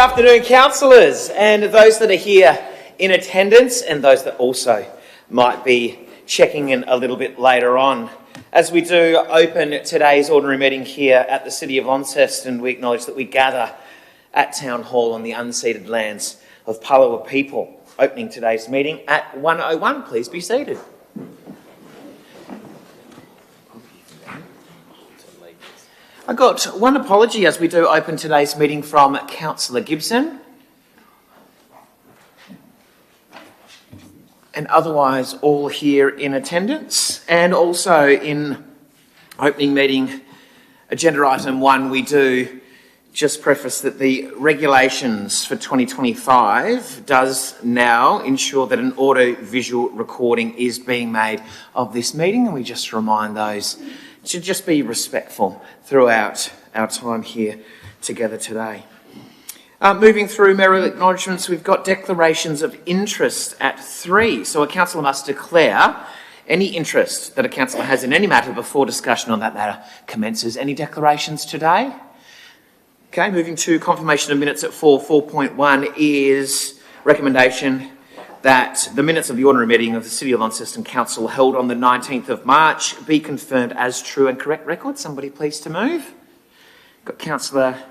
afternoon, councillors, and those that are here in attendance and those that also might be checking in a little bit later on. As we do open today's ordinary meeting here at the City of Launceston, we acknowledge that we gather at Town Hall on the unceded lands of Palawa people. Opening today's meeting at 1:01. Please be seated. I got one apology as we do open today's meeting from Councillor Gibson. And otherwise all here in attendance. And also in opening meeting agenda item 1, we do just preface that the regulations for 2025 does now ensure that an audio-visual recording is being made of this meeting, and we just remind those to just be respectful throughout our time here together today. Moving through mayoral acknowledgements, we've got declarations of interest at 3. So a councillor must declare any interest that a councillor has in any matter before discussion on that matter commences. Any declarations today? Okay, moving to confirmation of minutes at 4. 4.1 is recommendation that the minutes of the ordinary meeting of the City of Launceston Council held on the 19th of March be confirmed as true and correct record. Somebody please to move. Got Councillor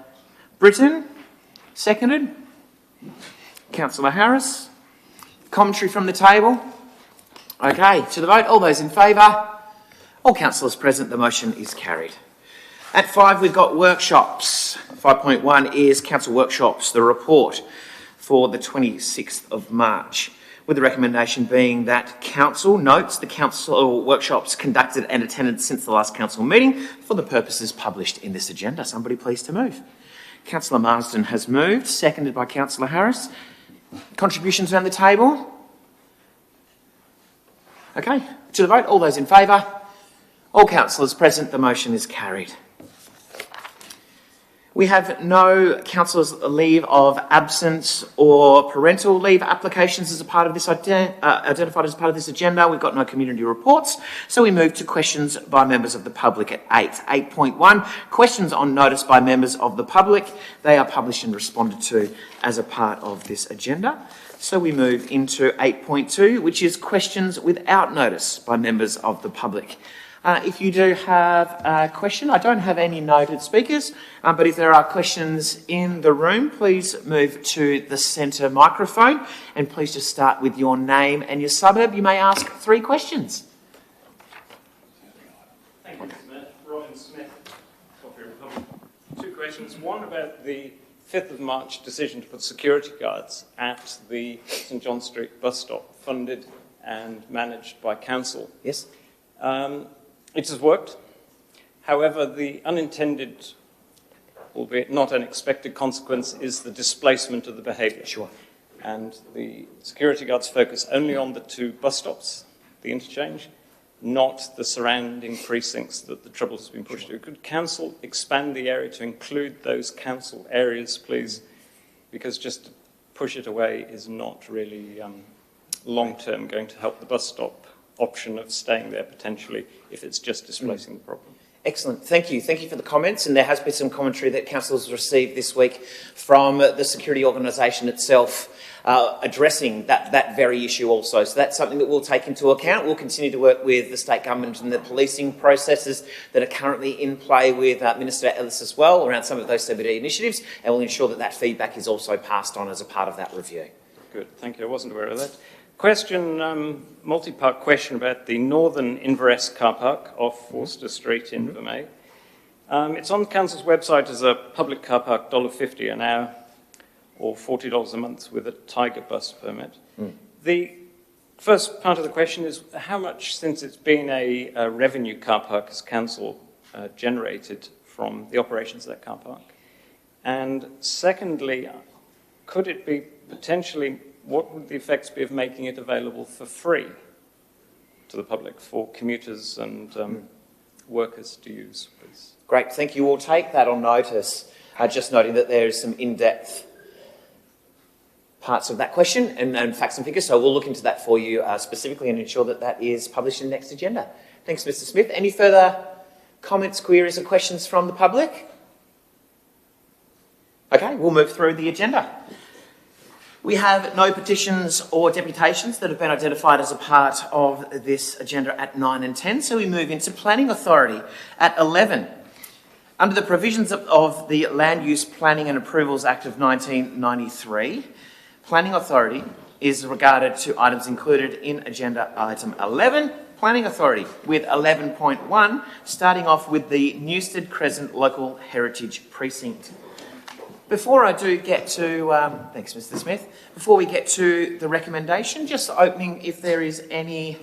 Britton, seconded. Councillor Harris. Commentary from the table. Okay, to the vote. All those in favour? All councillors present, the motion is carried. At 5, we've got workshops. 5.1 is council workshops, the report for the 26th of March, with the recommendation being that council notes the council workshops conducted and attended since the last council meeting for the purposes published in this agenda. Somebody please to move. Councillor Marsden has moved, seconded by Councillor Harris. Contributions around the table? Okay, to the vote. All those in favour? All councillors present, the motion is carried. We have no councillors' leave of absence or parental leave applications as a part of this identified as part of this agenda. We've got no community reports, so we move to questions by members of the public at 8. 8.1, questions on notice by members of the public. They are published and responded to as a part of this agenda. So we move into 8.2, which is questions without notice by members of the public. If you do have a question, I don't have any noted speakers, but if there are questions in the room, please move to the centre microphone and please just start with your name and your suburb. You may ask 3 questions. Thank you, Mr. Mayor. Robin Smith, Coffee Republic. 2 questions. One about the 5th of March decision to put security guards at the St John Street bus stop, funded and managed by council. Yes. It has worked. However, the unintended, albeit not unexpected consequence is the displacement of the behaviour. Sure. And the security guards focus only on the 2 bus stops, the interchange, not the surrounding precincts that the trouble has been pushed to. Could council expand the area to include those council areas, please? Because just to push it away is not really long-term going to help the bus stop option of staying there potentially if it's just displacing the problem. Excellent. Thank you. Thank you for the comments. And there has been some commentary that councillors received this week from the security organisation itself addressing that very issue also. So that's something that we'll take into account. We'll continue to work with the state government and the policing processes that are currently in play with Minister Ellis as well around some of those CBD initiatives, and we'll ensure that that feedback is also passed on as a part of that review. Good. Thank you. I wasn't aware of that. Question, multi-part question about the Northern Inverness car park off Forster Street in Vermey. It's on the council's website as a public car park, $1.50 an hour or $40 a month with a Tiger bus permit. The first part of the question is how much, since it's been a revenue car park, has council generated from the operations of that car park? And secondly, could it be potentially, what would the effects be of making it available for free to the public for commuters and workers to use, please? Great, thank you. We'll take that on notice. Just noting that there is some in-depth parts of that question and facts and figures, so we'll look into that for you specifically and ensure that that is published in the next agenda. Thanks, Mr. Smith. Any further comments, queries or questions from the public? Okay, we'll move through the agenda. We have no petitions or deputations that have been identified as a part of this agenda at 9 and 10, so we move into Planning Authority at 11. Under the provisions of the Land Use Planning and Approvals Act of 1993, Planning Authority is regarded to items included in agenda item 11, Planning Authority, with 11.1, starting off with the Newstead Crescent Local Heritage Precinct. Before I do get to, thanks Mr Smith, before we get to the recommendation, just opening if there is any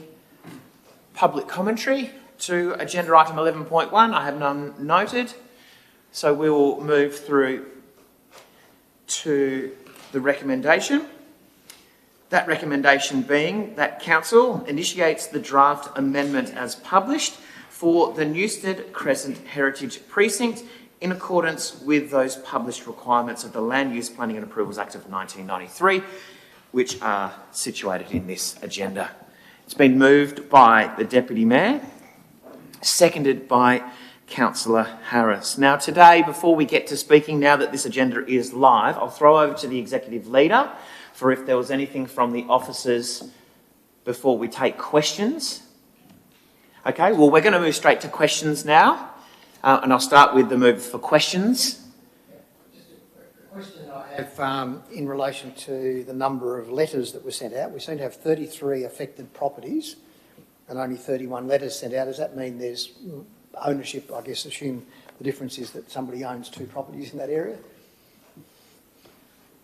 public commentary to agenda item 11.1. I have none noted, so we will move through to the recommendation. That recommendation being that Council initiates the draft amendment as published for the Newstead Crescent Heritage Precinct in accordance with those published requirements of the Land Use Planning and Approvals Act of 1993, which are situated in this agenda. It's been moved by the Deputy Mayor, seconded by Councillor Harris. Now today, before we get to speaking, now that this agenda is live, I'll throw over to the Executive Leader for if there was anything from the officers before we take questions. Okay, well we're going to move straight to questions now. And I'll start with the move for questions. Just a question I have in relation to the number of letters that were sent out. We seem to have 33 affected properties and only 31 letters sent out. Does that mean there's ownership? I guess assume the difference is that somebody owns 2 properties in that area?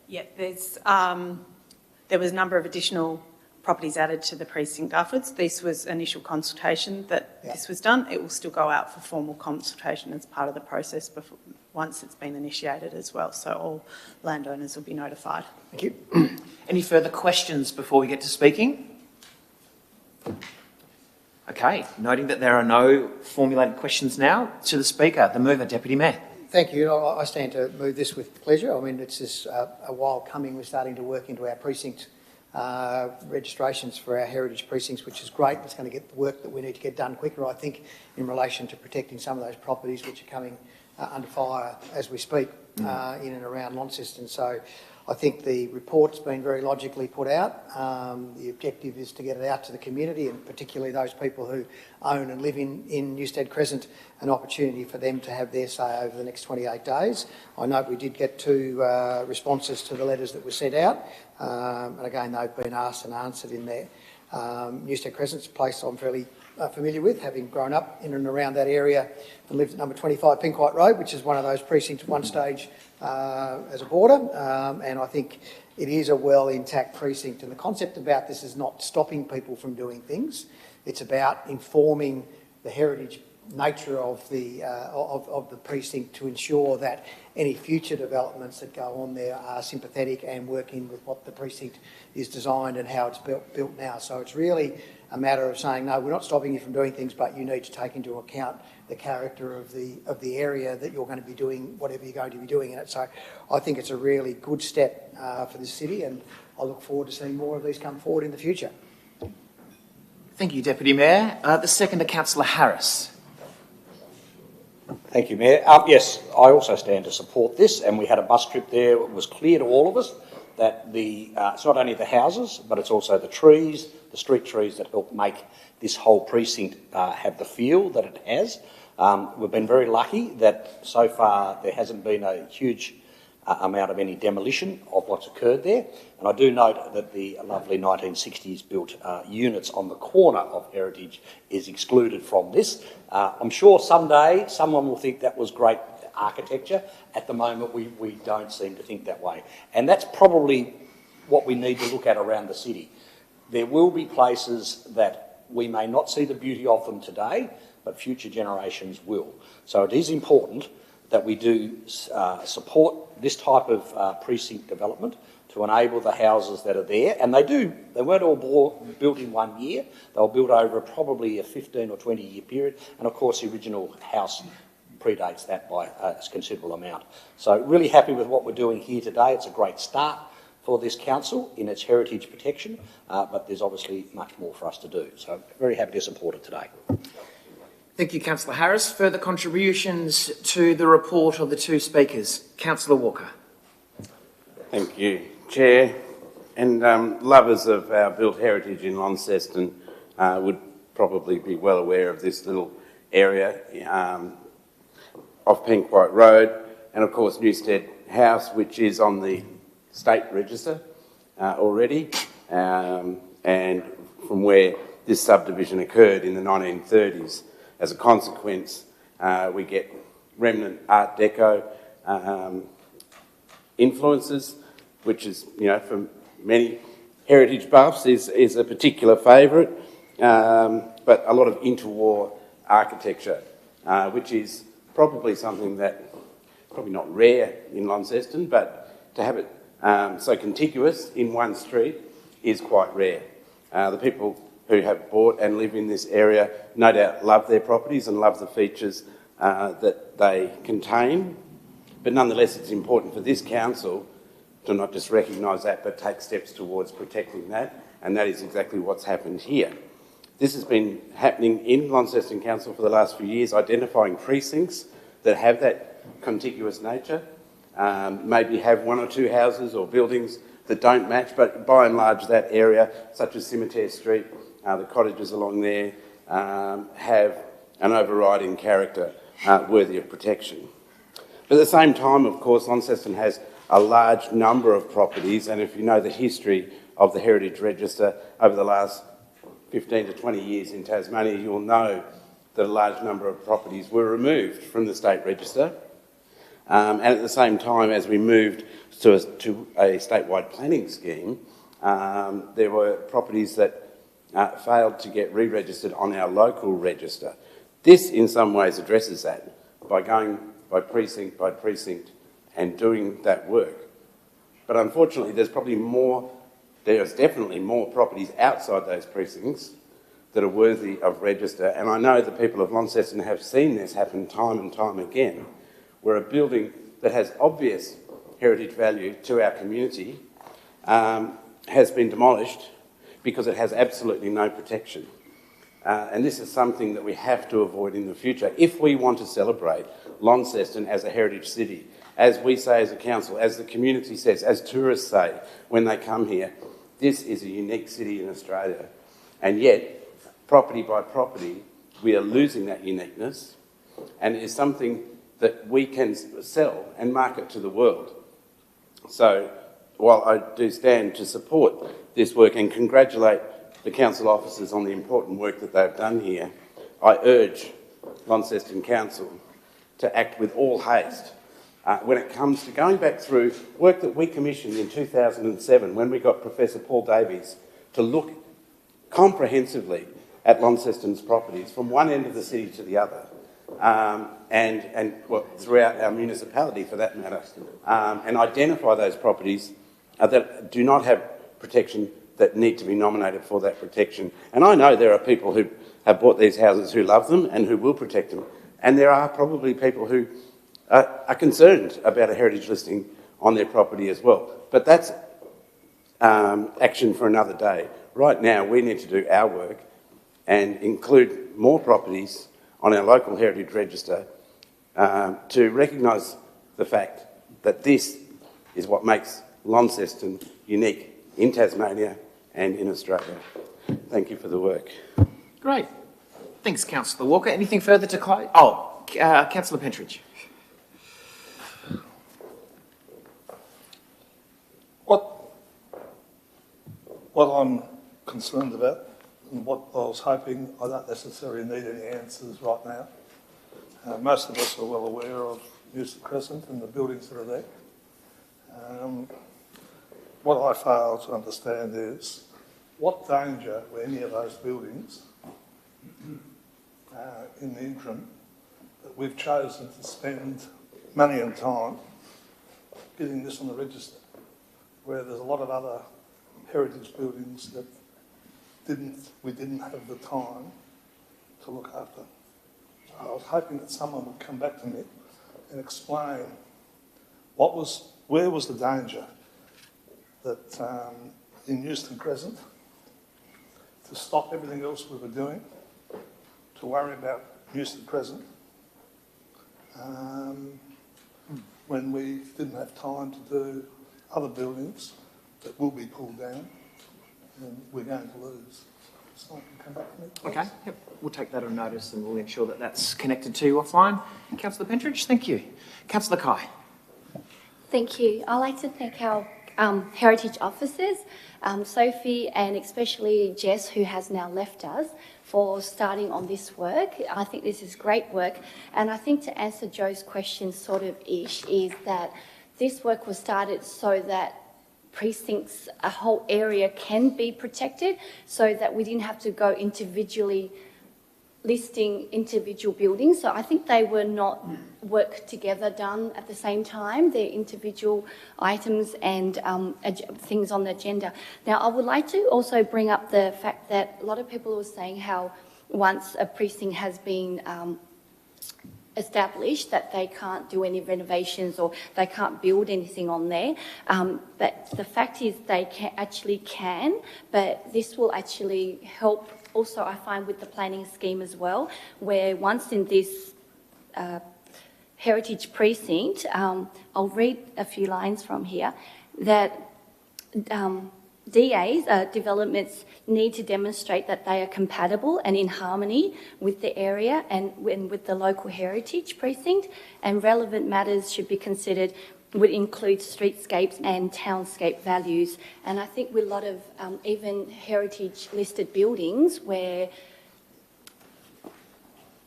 Yeah, there was a number of additional properties added to the precinct afterwards. This was initial consultation that this was done. It will still go out for formal consultation as part of the process before, once it's been initiated as well. So all landowners will be notified. Thank you. Any further questions before we get to speaking? Okay, noting that there are no formulated questions now, to the Speaker, the mover, Deputy Mayor. Thank you. I stand to move this with pleasure. I mean, it's just a while coming. We're starting to work into our precinct registrations for our heritage precincts, which is great. It's going to get the work that we need to get done quicker, I think, in relation to protecting some of those properties which are coming under fire as we speak in and around Launceston. So I think the report's been very logically put out. The objective is to get it out to the community, and particularly those people who own and live in Newstead Crescent, an opportunity for them to have their say over the next 28 days. I know we did get 2 responses to the letters that were sent out, and again they've been asked and answered in there. Newstead Crescent's a place I'm fairly familiar with, having grown up in and around that area and lived at number 25 Pinkwhite Road, which is one of those precincts at one stage as a border, and I think it is a well intact precinct, and the concept about this is not stopping people from doing things. It's about informing the heritage nature of the precinct to ensure that any future developments that go on there are sympathetic and working with what the precinct is designed and how it's built now. So it's really a matter of saying, no, we're not stopping you from doing things, but you need to take into account the character of the area that you're going to be doing, whatever you're going to be doing in it. So I think it's a really good step for this city, and I look forward to seeing more of these come forward in the future. Thank you, Deputy Mayor. The seconder, Councillor Harris. Thank you, Mayor. Yes, I also stand to support this, and we had a bus trip there. It was clear to all of us that it's not only the houses, but it's also the trees, the street trees that help make this whole precinct have the feel that it has. We've been very lucky that so far there hasn't been a huge amount of any demolition of what's occurred there. And I do note that the lovely 1960s built units on the corner of Heritage is excluded from this. I'm sure someday someone will think that was great architecture. At the moment we don't seem to think that way. And that's probably what we need to look at around the city. There will be places that we may not see the beauty of them today, but future generations will. So it is important that we do support this type of precinct development to enable the houses that are there. And they weren't all built in 1 year. They were built over probably a 15 or 20 year period. And of course, the original house predates that by a considerable amount. So really happy with what we're doing here today. It's a great start for this council in its heritage protection, but there's obviously much more for us to do. So very happy to support it today. Thank you, Councillor Harris. Further contributions to the report of the 2 speakers. Councillor Walker. Thank you, Chair. And lovers of our built heritage in Launceston would probably be well aware of this little area off Pink White Road, and of course Newstead House, which is on the state register already, and from where this subdivision occurred in the 1930s. As a consequence, we get remnant Art Deco influences, which is, you know, for many heritage buffs is a particular favourite, but a lot of interwar architecture, which is probably something that, probably not rare in Launceston, but to have it so contiguous in one street is quite rare. The people who have bought and live in this area no doubt love their properties and love the features that they contain, but nonetheless it's important for this council to not just recognise that but take steps towards protecting that, and that is exactly what's happened here. This has been happening in Launceston Council for the last few years, identifying precincts that have that contiguous nature, maybe have one or two houses or buildings that don't match, but by and large that area, such as Cemetery Street, the cottages along there, have an overriding character worthy of protection. But at the same time, of course, Launceston has a large number of properties, and if you know the history of the Heritage Register over the last 15 to 20 years in Tasmania, you'll know that a large number of properties were removed from the State Register. And at the same time, as we moved to a statewide planning scheme, there were properties that failed to get re-registered on our local register. This, in some ways, addresses that by going by precinct and doing that work. But unfortunately, there's definitely more properties outside those precincts that are worthy of register. And I know the people of Launceston have seen this happen time and time again, where a building that has obvious heritage value to our community has been demolished because it has absolutely no protection. And this is something that we have to avoid in the future if we want to celebrate Launceston as a heritage city. As we say as a council, as the community says, as tourists say when they come here, this is a unique city in Australia. And yet, property by property, we are losing that uniqueness, and it is something that we can sell and market to the world. So, while I do stand to support this work and congratulate the council officers on the important work that they've done here, I urge Launceston Council to act with all haste when it comes to going back through work that we commissioned in 2007 when we got Professor Paul Davies to look comprehensively at Launceston's properties from one end of the city to the other, and throughout our municipality for that matter, and identify those properties that do not have protection that need to be nominated for that protection. And I know there are people who have bought these houses who love them and who will protect them, and there are probably people who are concerned about a heritage listing on their property as well. But that's action for another day. Right now, we need to do our work and include more properties on our local heritage register to recognise the fact that this is what makes Launceston unique in Tasmania and in Australia. Thank you for the work. Great. Thanks, Councillor Walker. Anything further to close? Oh, Councillor Pentridge. What I'm concerned about and what I was hoping, I don't necessarily need any answers right now. Most of us are well aware of Newstead Crescent and the buildings that are there. What I fail to understand is what danger were any of those buildings in the interim that we've chosen to spend money and time getting this on the register, where there's a lot of other heritage buildings that we didn't have the time to look after. So I was hoping that someone would come back to me and explain where was the danger that in Newstead Crescent, to stop everything else we were doing, to worry about Newstead Crescent, when we didn't have time to do other buildings that will be pulled down, then we're going to lose. So I can come back to me, please. Okay, yep. We'll take that on notice and we'll ensure that that's connected to you offline. Councillor Pentridge, thank you. Councillor Kai. Thank you. I'd like to thank our heritage officers, Sophie and especially Jess, who has now left us, for starting on this work. I think this is great work. And I think to answer Joe's question sort of ish is that this work was started so that precincts, a whole area can be protected, so that we didn't have to go individually listing individual buildings. So I think they were not work together done at the same time, their individual items and things on the agenda. Now, I would like to also bring up the fact that a lot of people were saying how once a precinct has been established that they can't do any renovations or they can't build anything on there. But the fact is they actually can, but this will actually help also, I find, with the planning scheme as well, where once in this heritage precinct, I'll read a few lines from here, that DAs, developments, need to demonstrate that they are compatible and in harmony with the area and with the local heritage precinct, and relevant matters should be considered would include streetscapes and townscape values. And I think with a lot of even heritage listed buildings where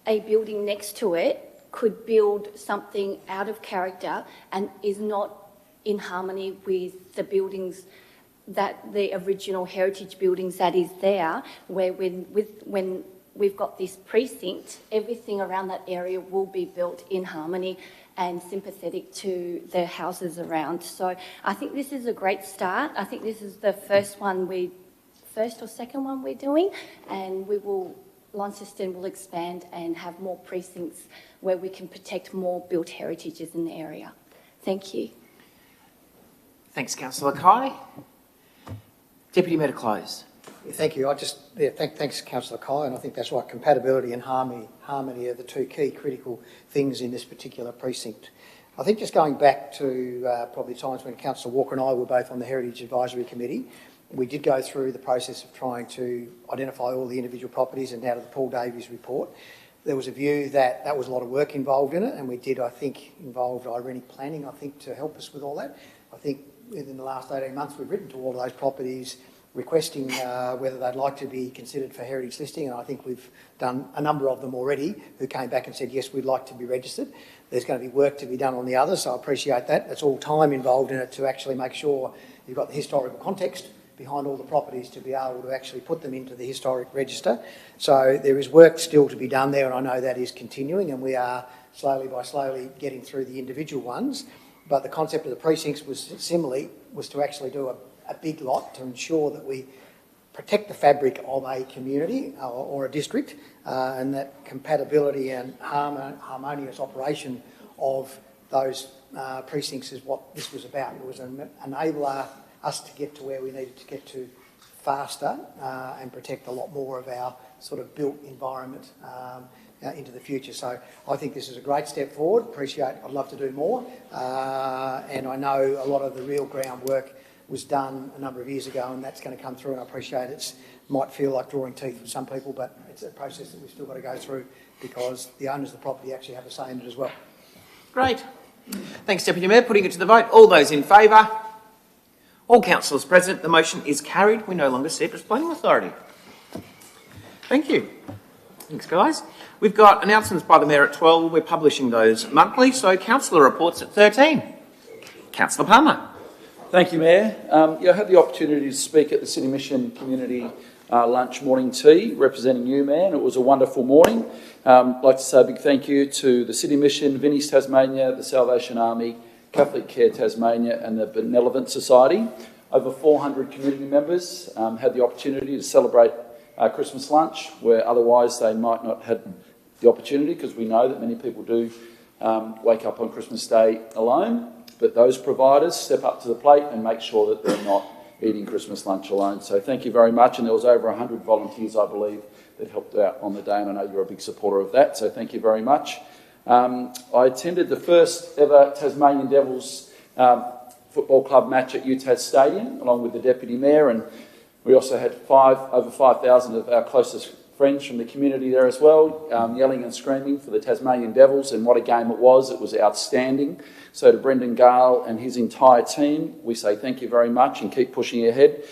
a building next to it could build something out of character and is not in harmony with the buildings that the original heritage buildings that is there, where when we've got this precinct, everything around that area will be built in harmony and sympathetic to the houses around. So I think this is a great start. I think this is the first or second one we're doing, and Launceston will expand and have more precincts where we can protect more built heritages in the area. Thank you. Thanks, Councillor Kai. Deputy Mayor to close. Thank you. Thanks, Councillor Kai, and I think that's right. Compatibility and harmony are the two key critical things in this particular precinct. I think just going back to probably times when Councillor Walker and I were both on the Heritage Advisory Committee, we did go through the process of trying to identify all the individual properties, and out of the Paul Davies report, there was a view that that was a lot of work involved in it, and we did, I think, involve Irene Planning, I think, to help us with all that. I think within the last 18 months, we've written to all of those properties requesting whether they'd like to be considered for heritage listing, and I think we've done a number of them already who came back and said, yes, we'd like to be registered. There's going to be work to be done on the others, so I appreciate that. That's all time involved in it to actually make sure you've got the historical context behind all the properties to be able to actually put them into the historic register. So there is work still to be done there, and I know that is continuing, and we are slowly getting through the individual ones. But the concept of the precincts was to actually do a big lot to ensure that we protect the fabric of a community or a district, and that compatibility and harmonious operation of those precincts is what this was about. It was an enabler us to get to where we needed to get to faster and protect a lot more of our sort of built environment into the future. So I think this is a great step forward. I'd love to do more. And I know a lot of the real groundwork was done a number of years ago, and that's going to come through, and I appreciate it might feel like drawing teeth for some people, but it's a process that we've still got to go through because the owners of the property actually have a say in it as well. Great. Thanks, Deputy Mayor. Putting it to the vote. All those in favour? All councillors present. The motion is carried. We no longer sit as planning authority. Thank you. Thanks, guys. We've got announcements by the Mayor at 12. We're publishing those monthly, so councillor reports at 13. Councillor Palmer. Thank you, Mayor. I had the opportunity to speak at the City Mission Community Lunch Morning Tea, representing you, man. It was a wonderful morning. I'd like to say a big thank you to the City Mission, Vinnie's Tasmania, the Salvation Army, Catholic Care Tasmania and the Benevolent Society. Over 400 community members had the opportunity to celebrate Christmas lunch, where otherwise they might not have had the opportunity, because we know that many people do wake up on Christmas Day alone. But those providers step up to the plate and make sure that they're not eating Christmas lunch alone. So thank you very much. And there was over 100 volunteers, I believe, that helped out on the day, and I know you're a big supporter of that, so thank you very much. I attended the first ever Tasmanian Devils football club match at UTAS Stadium, along with the Deputy Mayor, and we also had over 5,000 of our closest friends from the community there as well, yelling and screaming for the Tasmanian Devils, and what a game it was. It was outstanding. So to Brendan Gale and his entire team, we say thank you very much and keep pushing ahead.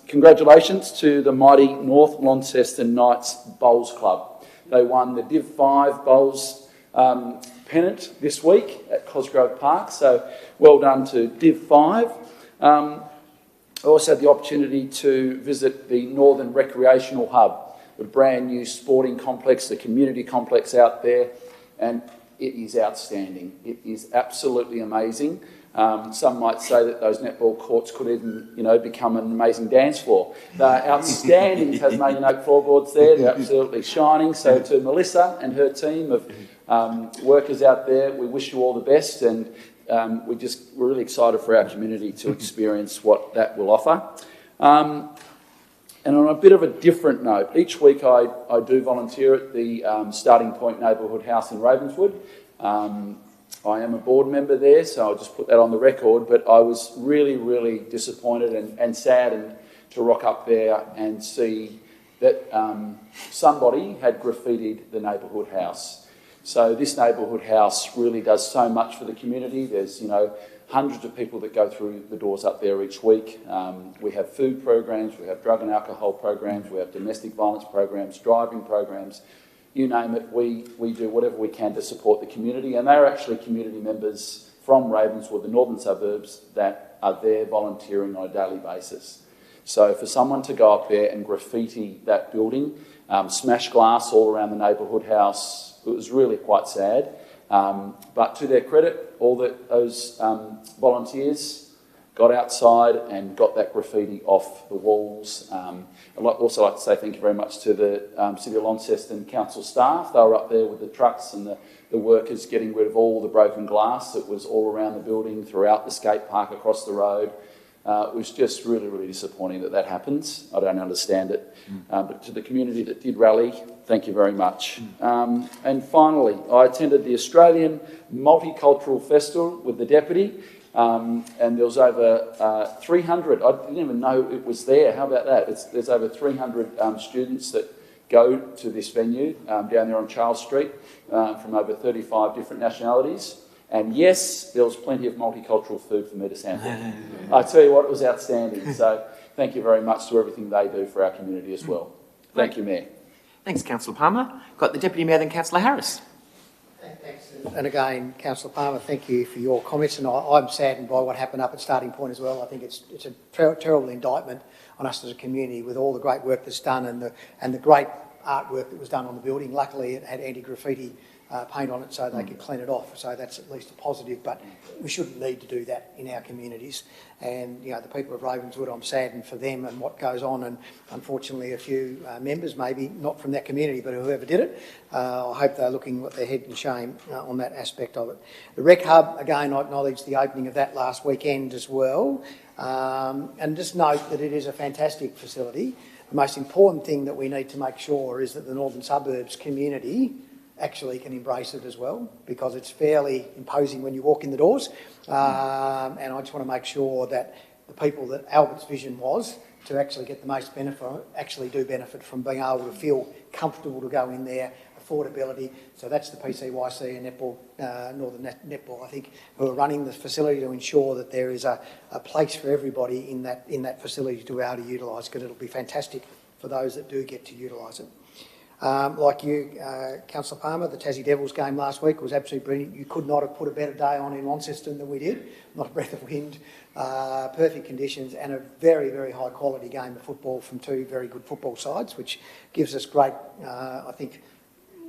Congratulations to the mighty North Launceston Knights Bowls Club. They won the Div 5 Bowls pennant this week at Cosgrove Park, so well done to Div 5. I also had the opportunity to visit the Northern Recreational Hub, the brand new sporting complex, the community complex out there, and it is outstanding. It is absolutely amazing. Some might say that those netball courts could even, become an amazing dance floor. They're outstanding Tasmanian oak floorboards there. They're absolutely shining. So to Melissa and her team of workers out there, we wish you all the best, and we're really excited for our community to experience what that will offer. And on a bit of a different note, each week I do volunteer at the Starting Point Neighbourhood House in Ravenswood. I am a board member there, so I'll just put that on the record, but I was really, really disappointed and sad to rock up there and see that somebody had graffitied the neighbourhood house. So this neighbourhood house really does so much for the community. There's, hundreds of people that go through the doors up there each week. We have food programs, we have drug and alcohol programs, we have domestic violence programs, driving programs. You name it, we do whatever we can to support the community, and they're actually community members from Ravenswood, the northern suburbs, that are there volunteering on a daily basis. So for someone to go up there and graffiti that building, smash glass all around the neighbourhood house, it was really quite sad. But to their credit, all those volunteers got outside and got that graffiti off the walls. I'd also like to say thank you very much to the City of Launceston Council staff. They were up there with the trucks and the workers getting rid of all the broken glass that was all around the building, throughout the skate park, across the road. It was just really, really disappointing that happens. I don't understand it. But to the community that did rally, thank you very much. And finally, I attended the Australian Multicultural Festival with the Deputy. And there was over 300, I didn't even know it was there, how about that? There's over 300 students that go to this venue down there on Charles Street from over 35 different nationalities. And yes, there was plenty of multicultural food for me to sample. I tell you what, it was outstanding. So thank you very much to everything they do for our community as well. Thank you, Mayor. Thanks, Councillor Palmer. Got the Deputy Mayor, then Councillor Harris. Thanks. And again, Councillor Palmer, thank you for your comments, and I'm saddened by what happened up at Starting Point as well. I think it's a terrible indictment on us as a community with all the great work that's done and the great artwork that was done on the building. Luckily, it had anti-graffiti paint on it so they could clean it off. So that's at least a positive, but we shouldn't need to do that in our communities. And, the people of Ravenswood, I'm saddened for them and what goes on. And unfortunately, a few members, maybe not from that community, but whoever did it, I hope they're looking at their head in shame on that aspect of it. The Rec Hub, again, I acknowledge the opening of that last weekend as well. And just note that it is a fantastic facility. The most important thing that we need to make sure is that the Northern Suburbs community actually can embrace it as well, because it's fairly imposing when you walk in the doors. And I just want to make sure that the people that Albert's vision was to actually get the most benefit actually do benefit from being able to feel comfortable to go in there, affordability. So that's the PCYC and Netball, Northern Netball, I think, who are running the facility to ensure that there is a place for everybody in that facility to be able to utilise, because it'll be fantastic for those that do get to utilise it. Like you, Councillor Palmer, the Tassie Devils game last week was absolutely brilliant. You could not have put a better day on in Launceston than we did. Not a breath of wind, perfect conditions, and a very, very high quality game of football from two very good football sides, which gives us great, I think,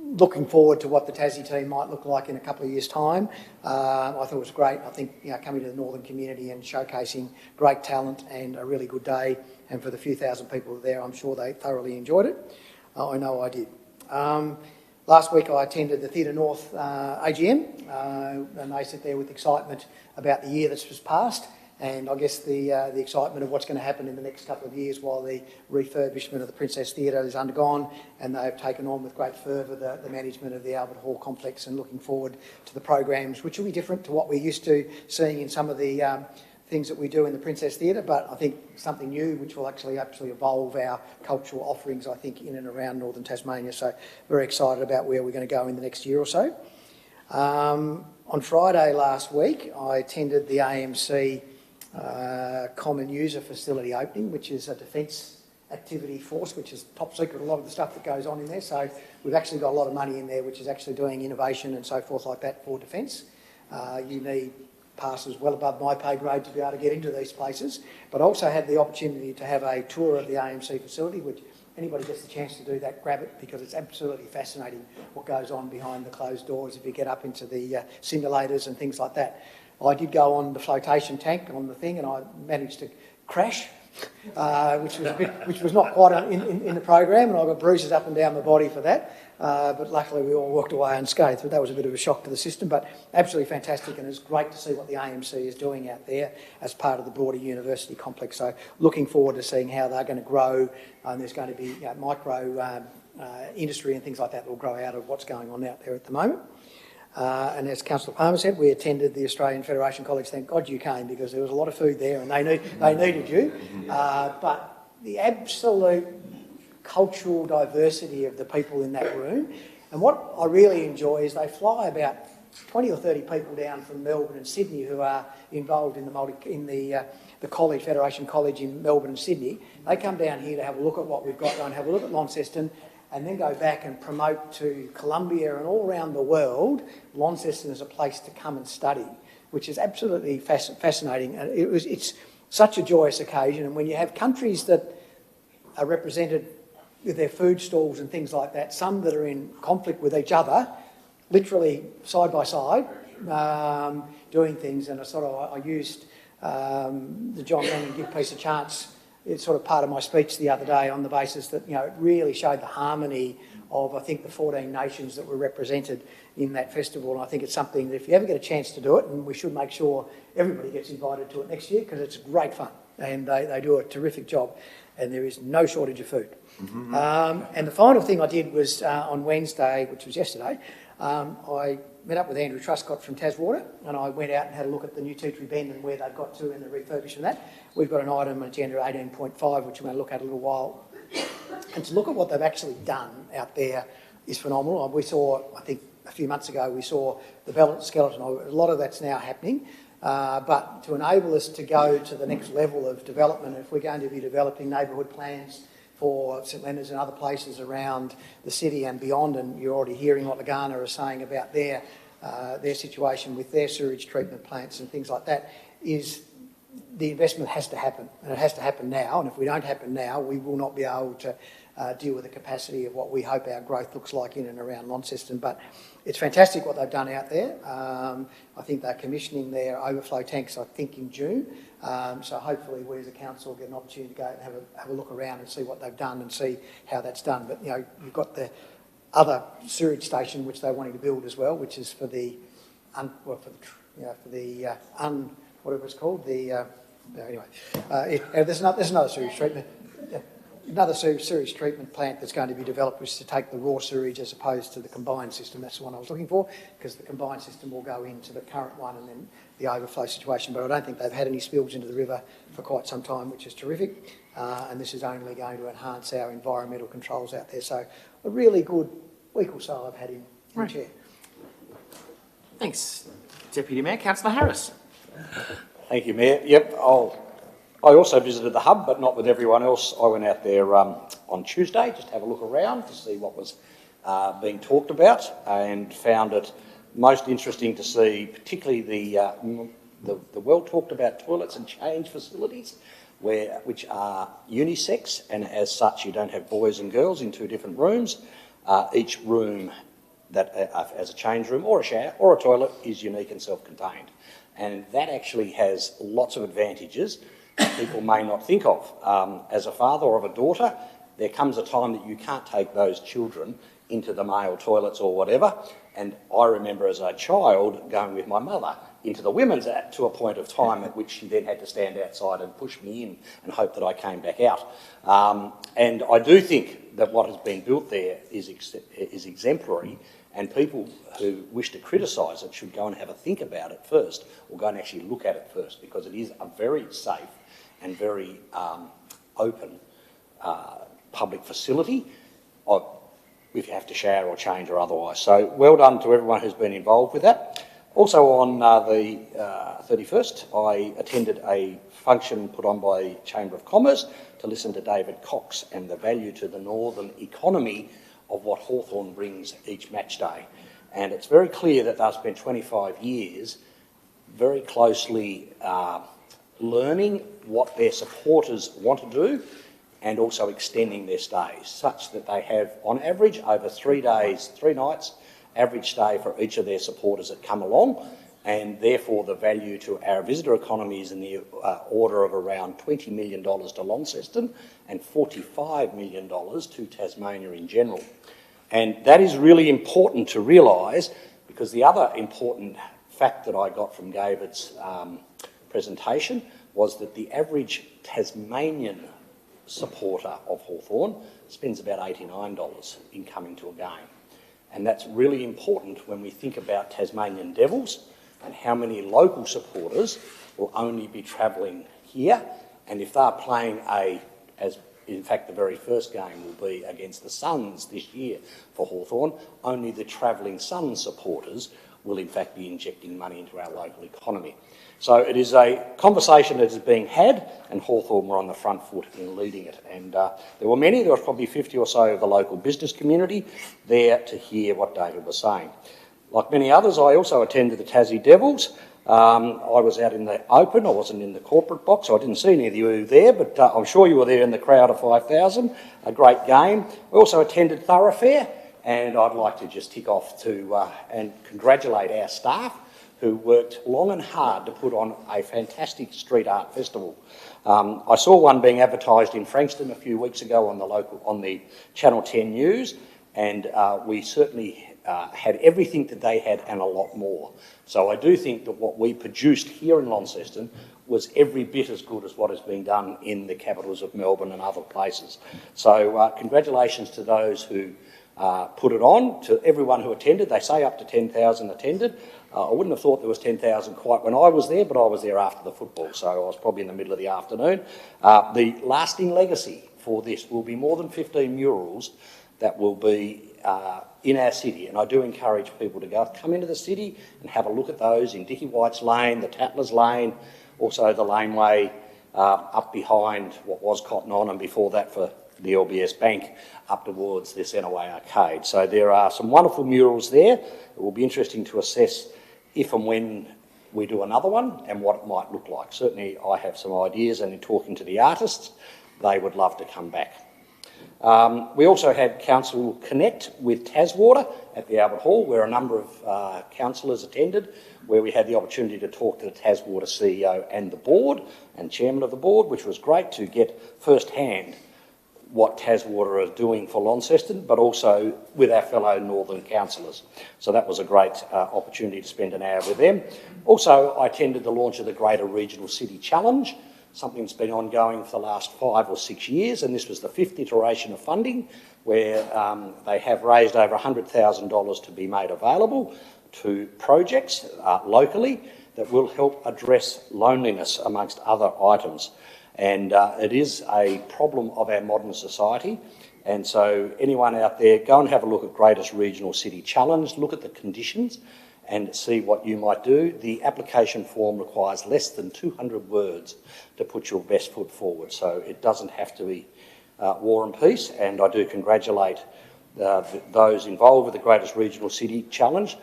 looking forward to what the Tassie team might look like in a couple of years' time. I thought it was great. I think, coming to the northern community and showcasing great talent and a really good day, and for the few thousand people there, I'm sure they thoroughly enjoyed it. I know I did. Last week I attended the Theatre North AGM, and they sit there with excitement about the year that's just passed, and I guess the excitement of what's going to happen in the next couple of years while the refurbishment of the Princess Theatre is undergone, and they've taken on with great fervour the management of the Albert Hall complex, and looking forward to the programs, which will be different to what we're used to seeing in some of the things that we do in the Princess Theatre, but I think something new which will actually evolve our cultural offerings, I think, in and around northern Tasmania. So very excited about where we're going to go in the next year or so. On Friday last week, I attended the AMC Common User Facility opening, which is a defence activity force, which is top secret, a lot of the stuff that goes on in there. So we've actually got a lot of money in there, which is actually doing innovation and so forth like that for defence. You need passes well above my pay grade to be able to get into these places, but also had the opportunity to have a tour of the AMC facility, which anybody gets the chance to do that, grab it, because it's absolutely fascinating what goes on behind the closed doors if you get up into the simulators and things like that. I did go on the flotation tank on the thing, and I managed to crash, which was not quite in the program, and I got bruises up and down my body for that. But luckily we all walked away unscathed. But that was a bit of a shock to the system, but absolutely fantastic, and it's great to see what the AMC is doing out there as part of the broader university complex. So looking forward to seeing how they're going to grow, and there's going to be micro industry and things like that will grow out of what's going on out there at the moment. And as Councillor Palmer said, we attended the Australian Federation College. Thank God you came, because there was a lot of food there and they needed you. But the absolute cultural diversity of the people in that room, and what I really enjoy is they fly about 20 or 30 people down from Melbourne and Sydney who are involved in the college, Federation College in Melbourne and Sydney. They come down here to have a look at what we've got, and have a look at Launceston, and then go back and promote to Colombia and all around the world Launceston as a place to come and study, which is absolutely fascinating. And it's such a joyous occasion, and when you have countries that are represented with their food stalls and things like that, some that are in conflict with each other, literally side by side, doing things, and I used the John Lennon Give Peace a Chance. It's sort of part of my speech the other day, on the basis that, it really showed the harmony of, I think, the 14 nations that were represented in that festival. And I think it's something that if you ever get a chance to do it, and we should make sure everybody gets invited to it next year, because it's great fun, and they do a terrific job, and there is no shortage of food. Mm-hmm. And the final thing I did was on Wednesday, which was yesterday, I met up with Andrew Truscott from Taswater, and I went out and had a look at the new Tea Tree Bend and where they've got to in the refurbishment of that. We've got an item on agenda 18.5, which we're going to look at a little while. And to look at what they've actually done out there is phenomenal. We saw, I think a few months ago, we saw the Bell skeleton. A lot of that's now happening. But to enable us to go to the next level of development, if we're going to be developing neighbourhood plans for St Leonard's and other places around the city and beyond, and you're already hearing what Lagana are saying about their situation with their sewage treatment plants and things like that, is the investment has to happen, and it has to happen now, and if we don't happen now, we will not be able to deal with the capacity of what we hope our growth looks like in and around Launceston. But it's fantastic what they've done out there. I think they're commissioning their overflow tanks, I think, in June. So hopefully we as a council get an opportunity to go and have a look around and see what they've done and see how that's done. But, you've got the other sewage station which they're wanting to build as well, which is for the, whatever it's called, there's another sewage treatment. Another sewage treatment plant that's going to be developed, which is to take the raw sewage as opposed to the combined system. That's the one I was looking for, because the combined system will go into the current one and then the overflow situation. But I don't think they've had any spills into the river for quite some time, which is terrific. And this is only going to enhance our environmental controls out there. So a really good week or so I've had in the chair. Thanks, Deputy Mayor. Councillor Harris. Thank you, Mayor. Yep, I also visited the hub, but not with everyone else. I went out there on Tuesday just to have a look around to see what was being talked about, and found it most interesting to see particularly the well talked about toilets and change facilities, which are unisex, and as such you don't have boys and girls in two different rooms. Each room that as a change room or a shower or a toilet is unique and self-contained, and that actually has lots of advantages people may not think of. As a father of a daughter, there comes a time that you can't take those children into the male toilets or whatever, And I remember as a child going with my mother into the women's to a point of time at which she then had to stand outside and push me in and hope that I came back out. And I do think that what has been built there is exemplary, and people who wish to criticise it should go and have a think about it first, or go and actually look at it first, because it is a very safe and very open public facility, if you have to shower or change or otherwise. So well done to everyone who's been involved with that. Also on the 31st, I attended a function put on by Chamber of Commerce to listen to David Cox and the value to the northern economy of what Hawthorn brings each match day. And it's very clear that they've spent 25 years very closely learning what their supporters want to do, and also extending their stays, such that they have, on average, over 3 days, 3 nights, average stay for each of their supporters that come along, and therefore the value to our visitor economy is in the order of around $20 million to Launceston and $45 million to Tasmania in general. And that is really important to realise, because the other important fact that I got from David's presentation was that the average Tasmanian supporter of Hawthorn spends about $89 in coming to a game. And that's really important when we think about Tasmanian Devils and how many local supporters will only be travelling here. And if they're playing as in fact the very first game will be against the Suns this year for Hawthorn, only the travelling Suns supporters will in fact be injecting money into our local economy. So it is a conversation that is being had, and Hawthorn were on the front foot in leading it. And there were many, there was probably 50 or so of the local business community there to hear what David was saying. Like many others, I also attended the Tassie Devils. I was out in the open, I wasn't in the corporate box, so I didn't see any of you there, but I'm sure you were there in the crowd of 5,000. A great game. We also attended Thoroughfare, and I'd like to just tick off to and congratulate our staff who worked long and hard to put on a fantastic street art festival. I saw one being advertised in Frankston a few weeks ago on the Channel 10 News, and we certainly had everything that they had and a lot more. So I do think that what we produced here in Launceston was every bit as good as what is being done in the capitals of Melbourne and other places. So congratulations to those who put it on, to everyone who attended. They say up to 10,000 attended. I wouldn't have thought there was 10,000 quite when I was there, but I was there after the football, so I was probably in the middle of the afternoon. The lasting legacy for this will be more than 15 murals that will be in our city, and I do encourage people to come into the city and have a look at those in Dickie White's Lane, the Tattlers Lane, also the laneway up behind what was Cotton On, and before that for the LBS Bank up towards this NOA Arcade. So there are some wonderful murals there. It will be interesting to assess if and when we do another one and what it might look like. Certainly I have some ideas, and in talking to the artists, they would love to come back. We also had Council Connect with Taswater at the Albert Hall, where a number of councillors attended, where we had the opportunity to talk to the Taswater CEO and the board and chairman of the board, which was great to get first-hand what Taswater are doing for Launceston, but also with our fellow northern councillors. So that was a great opportunity to spend an hour with them. Also, I attended the launch of the Greater Regional City Challenge, something that's been ongoing for the last 5 or 6 years, and this was the 5th iteration of funding, where they have raised over $100,000 to be made available to projects locally that will help address loneliness, amongst other items. And it is a problem of our modern society. And so anyone out there, go and have a look at Greatest Regional City Challenge, look at the conditions and see what you might do. The application form requires less than 200 words to put your best foot forward. So it doesn't have to be war and peace. And I do congratulate those involved with the Greatest Regional City Challenge.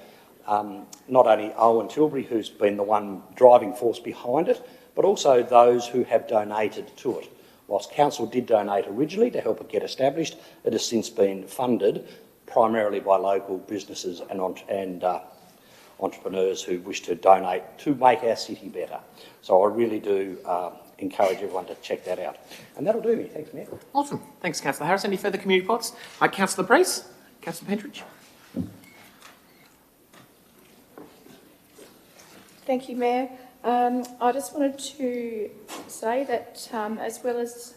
Not only Owen Tilbury, who's been the one driving force behind it, but also those who have donated to it. Whilst Council did donate originally to help it get established, it has since been funded primarily by local businesses and entrepreneurs who wish to donate to make our city better. So I really do encourage everyone to check that out. And that'll do me. Thanks, Matt. Awesome. Thanks, Councillor Harris. Any further community reports? Councillor Breeze? Councillor Pentridge? Thank you, Mayor. I just wanted to say that as well as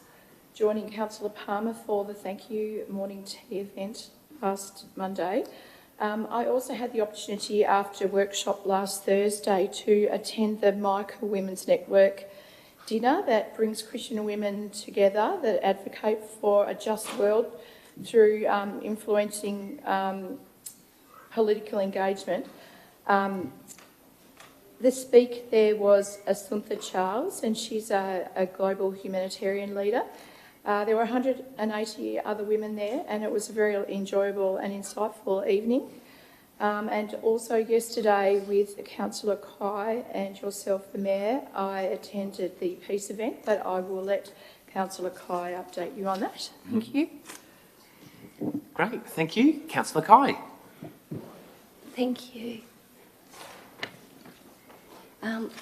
joining Councillor Palmer for the Thank You morning tea event last Monday, I also had the opportunity after workshop last Thursday to attend the Micah Women's Network dinner that brings Christian women together that advocate for a just world through influencing political engagement. The speaker there was Asuntha Charles, and she's a global humanitarian leader. There were 180 other women there, and it was a very enjoyable and insightful evening. And also yesterday with Councillor Kai and yourself, the Mayor, I attended the peace event, but I will let Councillor Kai update you on that. Thank you. Great, thank you. Councillor Kai. Thank you.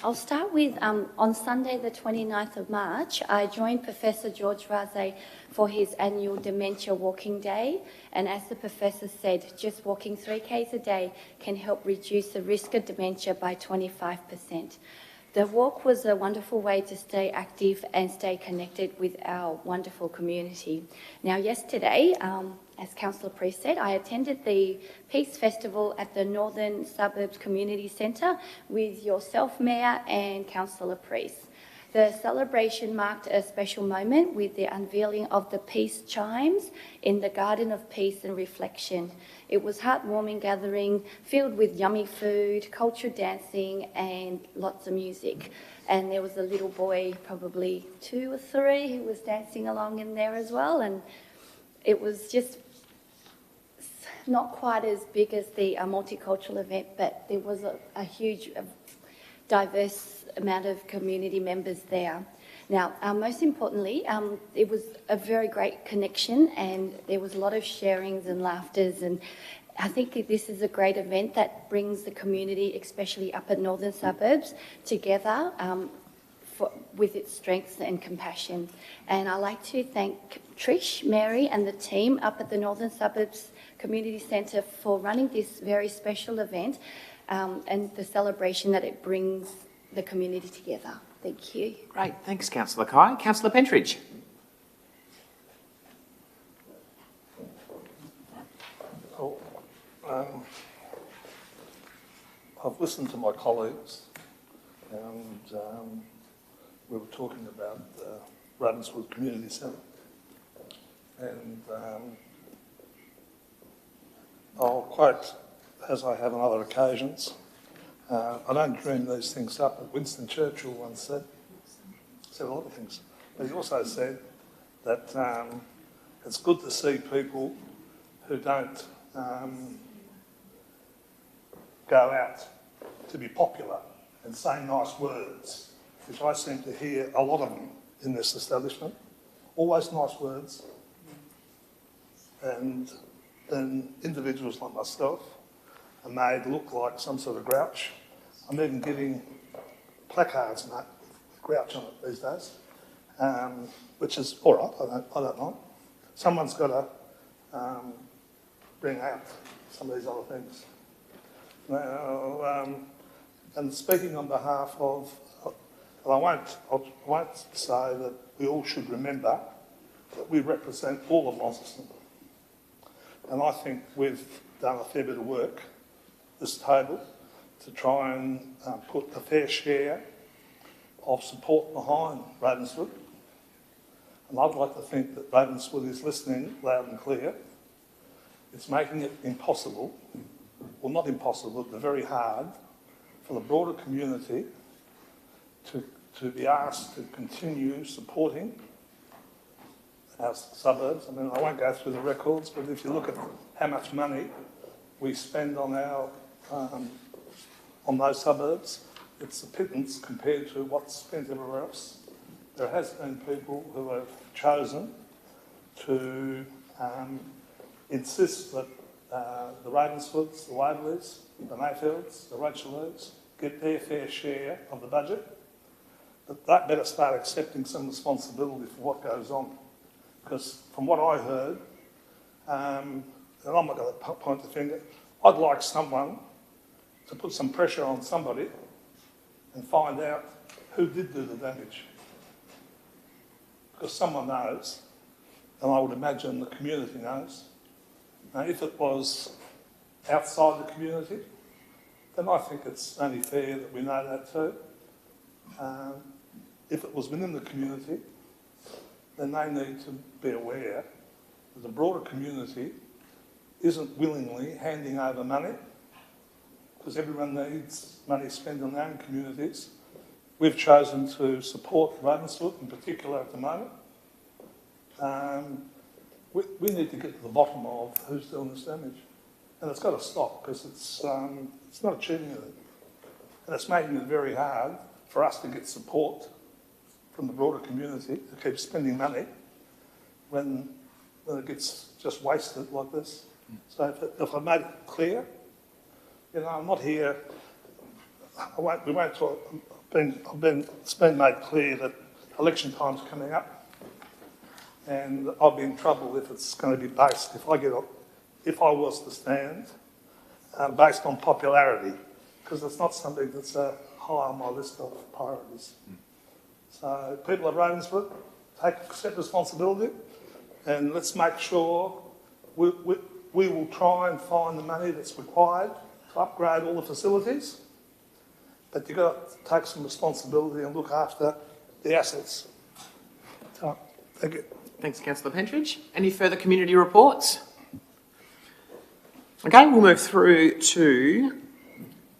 I'll start with, on Sunday the 29th of March, I joined Professor George Raze for his annual Dementia Walking Day, and as the professor said, just walking 3Ks a day can help reduce the risk of dementia by 25%. The walk was a wonderful way to stay active and stay connected with our wonderful community. Now, yesterday, as Councillor Priest said, I attended the Peace Festival at the Northern Suburbs Community Centre with yourself, Mayor, and Councillor Priest. The celebration marked a special moment with the unveiling of the peace chimes in the Garden of Peace and Reflection. It was a heartwarming gathering filled with yummy food, cultural dancing and lots of music. And there was a little boy, probably 2 or 3, who was dancing along in there as well. And it was just not quite as big as the multicultural event, but there was a huge, diverse amount of community members there. Now, most importantly, it was a very great connection, and there was a lot of sharings and laughters, and I think this is a great event that brings the community, especially up at Northern Suburbs, together with its strengths and compassion. And I'd like to thank Trish, Mary and the team up at the Northern Suburbs Community Centre for running this very special event and the celebration that it brings the community together. Thank you. Great, thanks Councillor Kai. Councillor Pentridge. I've listened to my colleagues, and we were talking about Ravenswood Community Centre, and I'll quote, as I have on other occasions, I don't dream these things up, but Winston Churchill once said a lot of things, but he also said that it's good to see people who don't go out to be popular and say nice words, which I seem to hear a lot of them in this establishment. Always nice words. And then individuals like myself are made look like some sort of grouch. I'm even getting placards, mate, with grouch on it these days, which is all right, I don't mind. Someone's got to bring out some of these other things. Now, and speaking on behalf of, I won't say that we all should remember that we represent all of Launceston. And I think we've done a fair bit of work, this table, to try and put a fair share of support behind Ravenswood. And I'd like to think that Ravenswood is listening loud and clear. It's making it impossible, well not impossible, but very hard for the broader community to be asked to continue supporting our suburbs. I mean, I won't go through the records, but if you look at how much money we spend on our on those suburbs, it's a pittance compared to what's spent everywhere else. There has been people who have chosen to insist that the Ravenswoods, the Waverleys, the Mayfields, the Racheleys get their fair share of the budget, but they better start accepting some responsibility for what goes on. Because from what I heard, and I'm not going to point the finger, I'd like someone to put some pressure on somebody and find out who did do the damage. Because someone knows, and I would imagine the community knows. Now, if it was outside the community, then I think it's only fair that we know that too. If it was within the community, then they need to be aware that the broader community isn't willingly handing over money, because everyone needs money spent on their own communities. We've chosen to support Ravenswood in particular at the moment. We need to get to the bottom of who's doing this damage. And it's got to stop, because it's not achieving it. And it's making it very hard for us to get support from the broader community to keep spending money when it gets just wasted like this. So if I made it clear, I'm not here, we won't talk, it's been made clear that election time's coming up, and I'll be in trouble if it's going to be based, if I was to stand, based on popularity, because it's not something that's high on my list of priorities. So people at Ravenswood, accept responsibility, and let's make sure we will try and find the money that's required to upgrade all the facilities, but you've got to take some responsibility and look after the assets. So, thank you. Thanks, Councillor Pentridge. Any further community reports? Okay, we'll move through to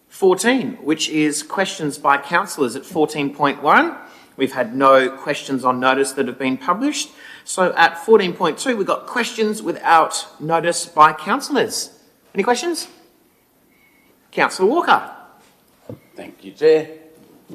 14, which is questions by councillors at 14.1. We've had no questions on notice that have been published. So at 14.2, we've got questions without notice by councillors. Any questions? Councillor Walker. Thank you, Chair.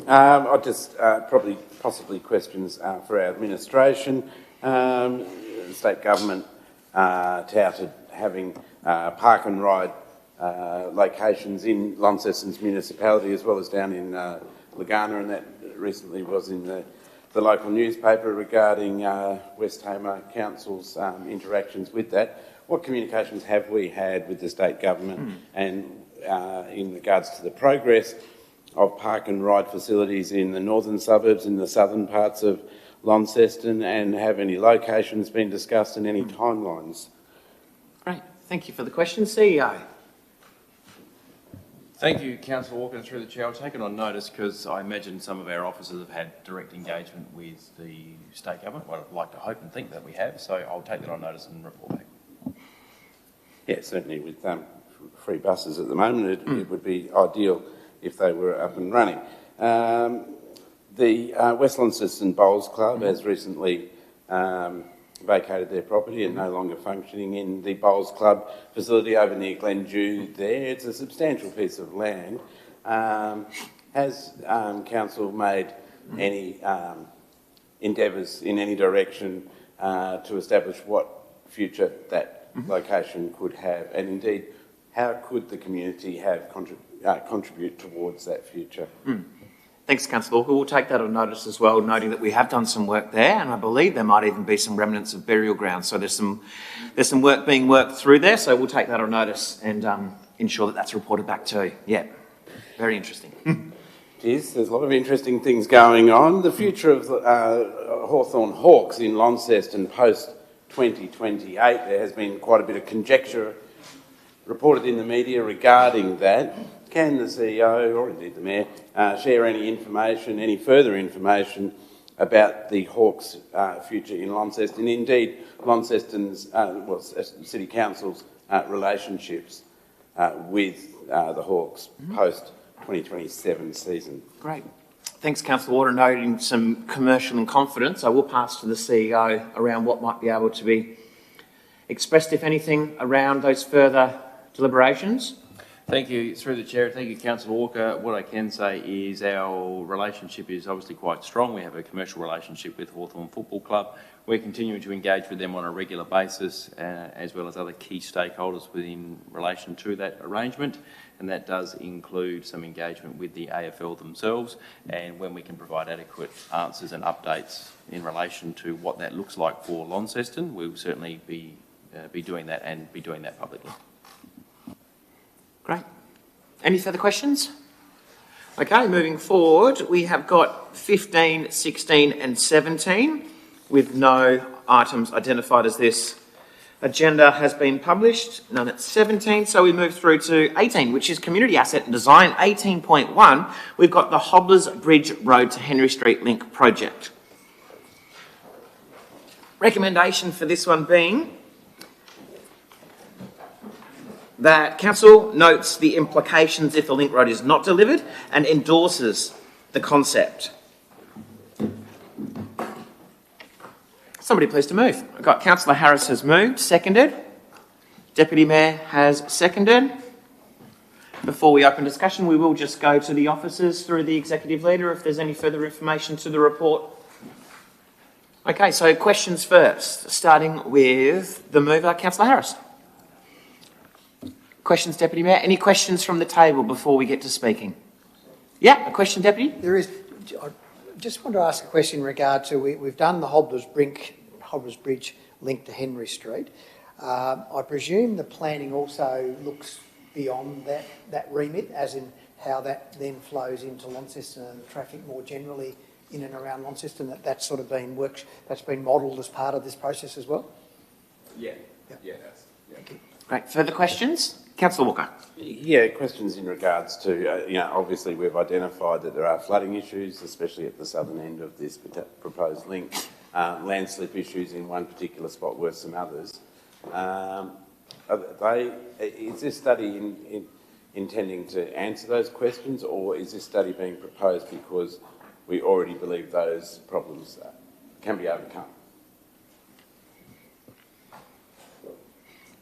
I'll just possibly questions for our administration. The state government touted having park and ride locations in Launceston's municipality as well as down in Lagana, and that recently was in the local newspaper regarding West Tamar Council's interactions with that. What communications have we had with the state government and in regards to the progress of park and ride facilities in the northern suburbs, in the southern parts of Launceston, and have any locations been discussed and any timelines? Great, thank you for the question. CEO. Thank you, Councillor Walker. Through the Chair, I'll take it on notice because I imagine some of our officers have had direct engagement with the state government. Well, I'd like to hope and think that we have, so I'll take that on notice and report back. Yeah, certainly with free buses at the moment, it would be ideal if they were up and running. The West Launceston Bowls Club has recently vacated their property and no longer functioning in the Bowls Club facility over near Glendew there. It's a substantial piece of land. Has Council made any endeavours in any direction to establish what future that location could have, and indeed how could the community have contribute towards that future? Thanks, Councillor Walker. We'll take that on notice as well, noting that we have done some work there, and I believe there might even be some remnants of burial grounds. So there's some work being worked through there. So we'll take that on notice and ensure that that's reported back to you. Yeah, very interesting. It is. There's a lot of interesting things going on. The future of Hawthorn Hawks in Launceston post 2028. There has been quite a bit of conjecture reported in the media regarding that. Can the CEO, or indeed the Mayor, share any information, any further information about the Hawks' future in Launceston, indeed Launceston's, City Council's relationships with the Hawks post-2027 season? Great. Thanks, Councillor Walker. Noting some commercial in confidence, I will pass to the CEO around what might be able to be expressed, if anything, around those further deliberations. Thank you. Through the Chair, thank you, Councillor Walker. What I can say is our relationship is obviously quite strong. We have a commercial relationship with Hawthorn Football Club. We're continuing to engage with them on a regular basis, as well as other key stakeholders within relation to that arrangement, and that does include some engagement with the AFL themselves, and when we can provide adequate answers and updates in relation to what that looks like for Launceston, we will certainly be doing that and be doing that publicly. Great. Any further questions? Okay, moving forward, we have got 15, 16 and 17 with no items identified as this agenda has been published, none at 17. So we move through to 18, which is Community Asset and Design. 18.1, we've got the Hobblers Bridge Road to Henry Street Link project. Recommendation for this one being that Council notes the implications if the link road is not delivered and endorses the concept. Somebody please to move. I've got Councillor Harris has moved, seconded. Deputy Mayor has seconded. Before we open discussion, we will just go to the officers through the Executive Leader if there's any further information to the report. Okay, so questions first, starting with the mover, Councillor Harris. Questions, Deputy Mayor? Any questions from the table before we get to speaking? Yeah, a question, Deputy? There is. I just want to ask a question in regard to, we've done the Hobblers Bridge link to Henry Street. I presume the planning also looks beyond that remit, as in how that then flows into Launceston and traffic more generally in and around Launceston, that's sort of been that's been modelled as part of this process as well? Yeah, Yep. yeah, that's, yeah. Thank you. Great. Further questions? Councillor Walker. Yeah, questions in regards to, obviously we've identified that there are flooding issues, especially at the southern end of this proposed link, landslip issues in one particular spot worse than others. Is this study intending to answer those questions, or is this study being proposed because we already believe those problems can be overcome?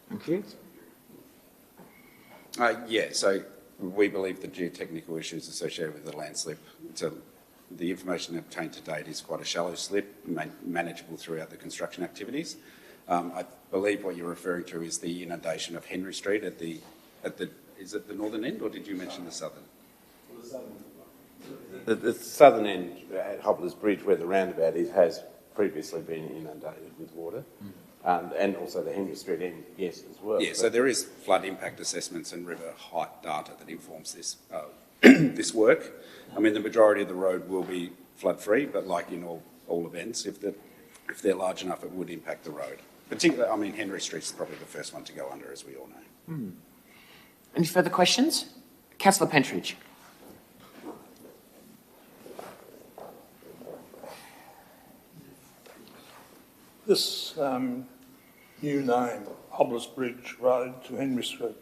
Thank you. Yeah, so we believe the geotechnical issues associated with the landslip, so the information obtained to date is quite a shallow slip, manageable throughout the construction activities. I believe what you're referring to is the inundation of Henry Street is it the northern end, or did you mention the southern? The southern end at Hobblers Bridge, where the roundabout is, has previously been inundated with water. And also the Henry Street end, yes, as well. Yeah, so there is flood impact assessments and river height data that informs this this work. I mean, the majority of the road will be flood-free, but like in all events, if they're large enough, it would impact the road. Particularly, I mean, Henry Street's probably the first one to go under, as we all know. Any further questions? Councillor Pentridge. This new name, Hobblers Bridge Road to Henry Street,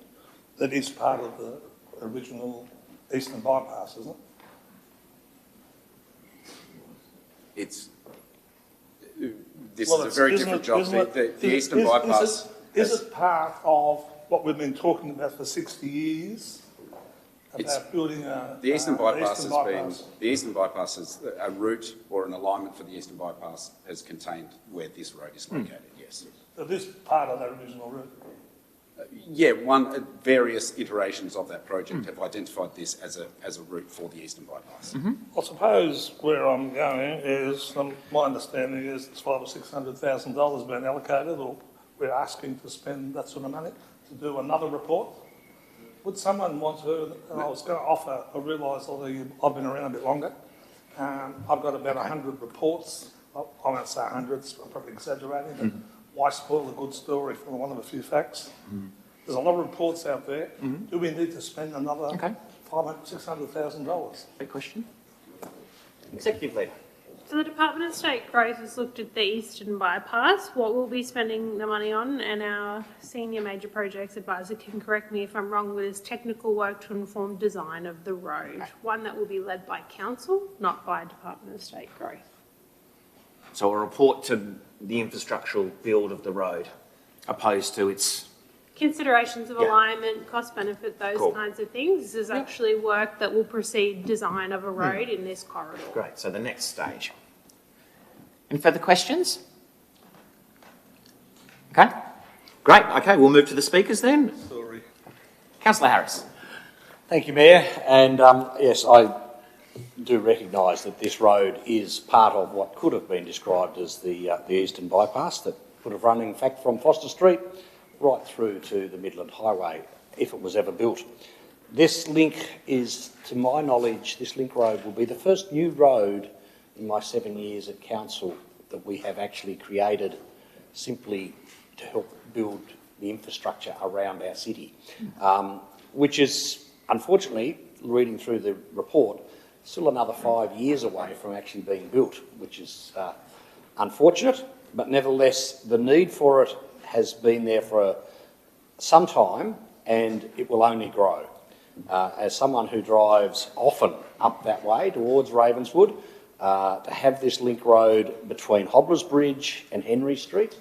that is part of the original Eastern Bypass, isn't it? This is a very different job. The Eastern Bypass... Is it part of what we've been talking about for 60 years? About building a... The Eastern Bypass is a route or an alignment for the Eastern Bypass has contained where this road is located, yes. So this is part of that original route? Various iterations of that project have identified this as a route for the Eastern Bypass. I suppose where I'm going is, my understanding is there's $500,000 or $600,000 been allocated, or we're asking to spend that sort of money to do another report. Would someone want to, and I was going to offer, I realise I've been around a bit longer, I've got about 100 reports, I won't say hundreds, I'm probably exaggerating, but why spoil a good story from one of a few facts? There's a lot of reports out there. Do we need to spend another $500,000, $600,000? Great question. Executive Leader. So the Department of State Growth has looked at the Eastern Bypass, what we'll be spending the money on, and our Senior Major Projects Advisor can correct me if I'm wrong, with is technical work to inform design of the road, one that will be led by Council, not by Department of State Growth. So a report to the infrastructural build of the road, opposed to its... Considerations of alignment, cost benefit, those kinds of things. This is actually work that will precede design of a road in this corridor. Great, so the next stage. Any further questions? Okay, great. Okay, we'll move to the speakers then. Sorry. Councillor Harris. Thank you, Mayor. And yes, I do recognise that this road is part of what could have been described as the Eastern Bypass that would have run, in fact, from Foster Street right through to the Midland Highway if it was ever built. This link is, to my knowledge, this link road will be the first new road in my 7 years at council that we have actually created simply to help build the infrastructure around our city, which is, unfortunately, reading through the report, still another 5 years away from actually being built, which is unfortunate, but nevertheless the need for it has been there for some time and it will only grow. As someone who drives often up that way towards Ravenswood, to have this link road between Hobblers Bridge and Henry Street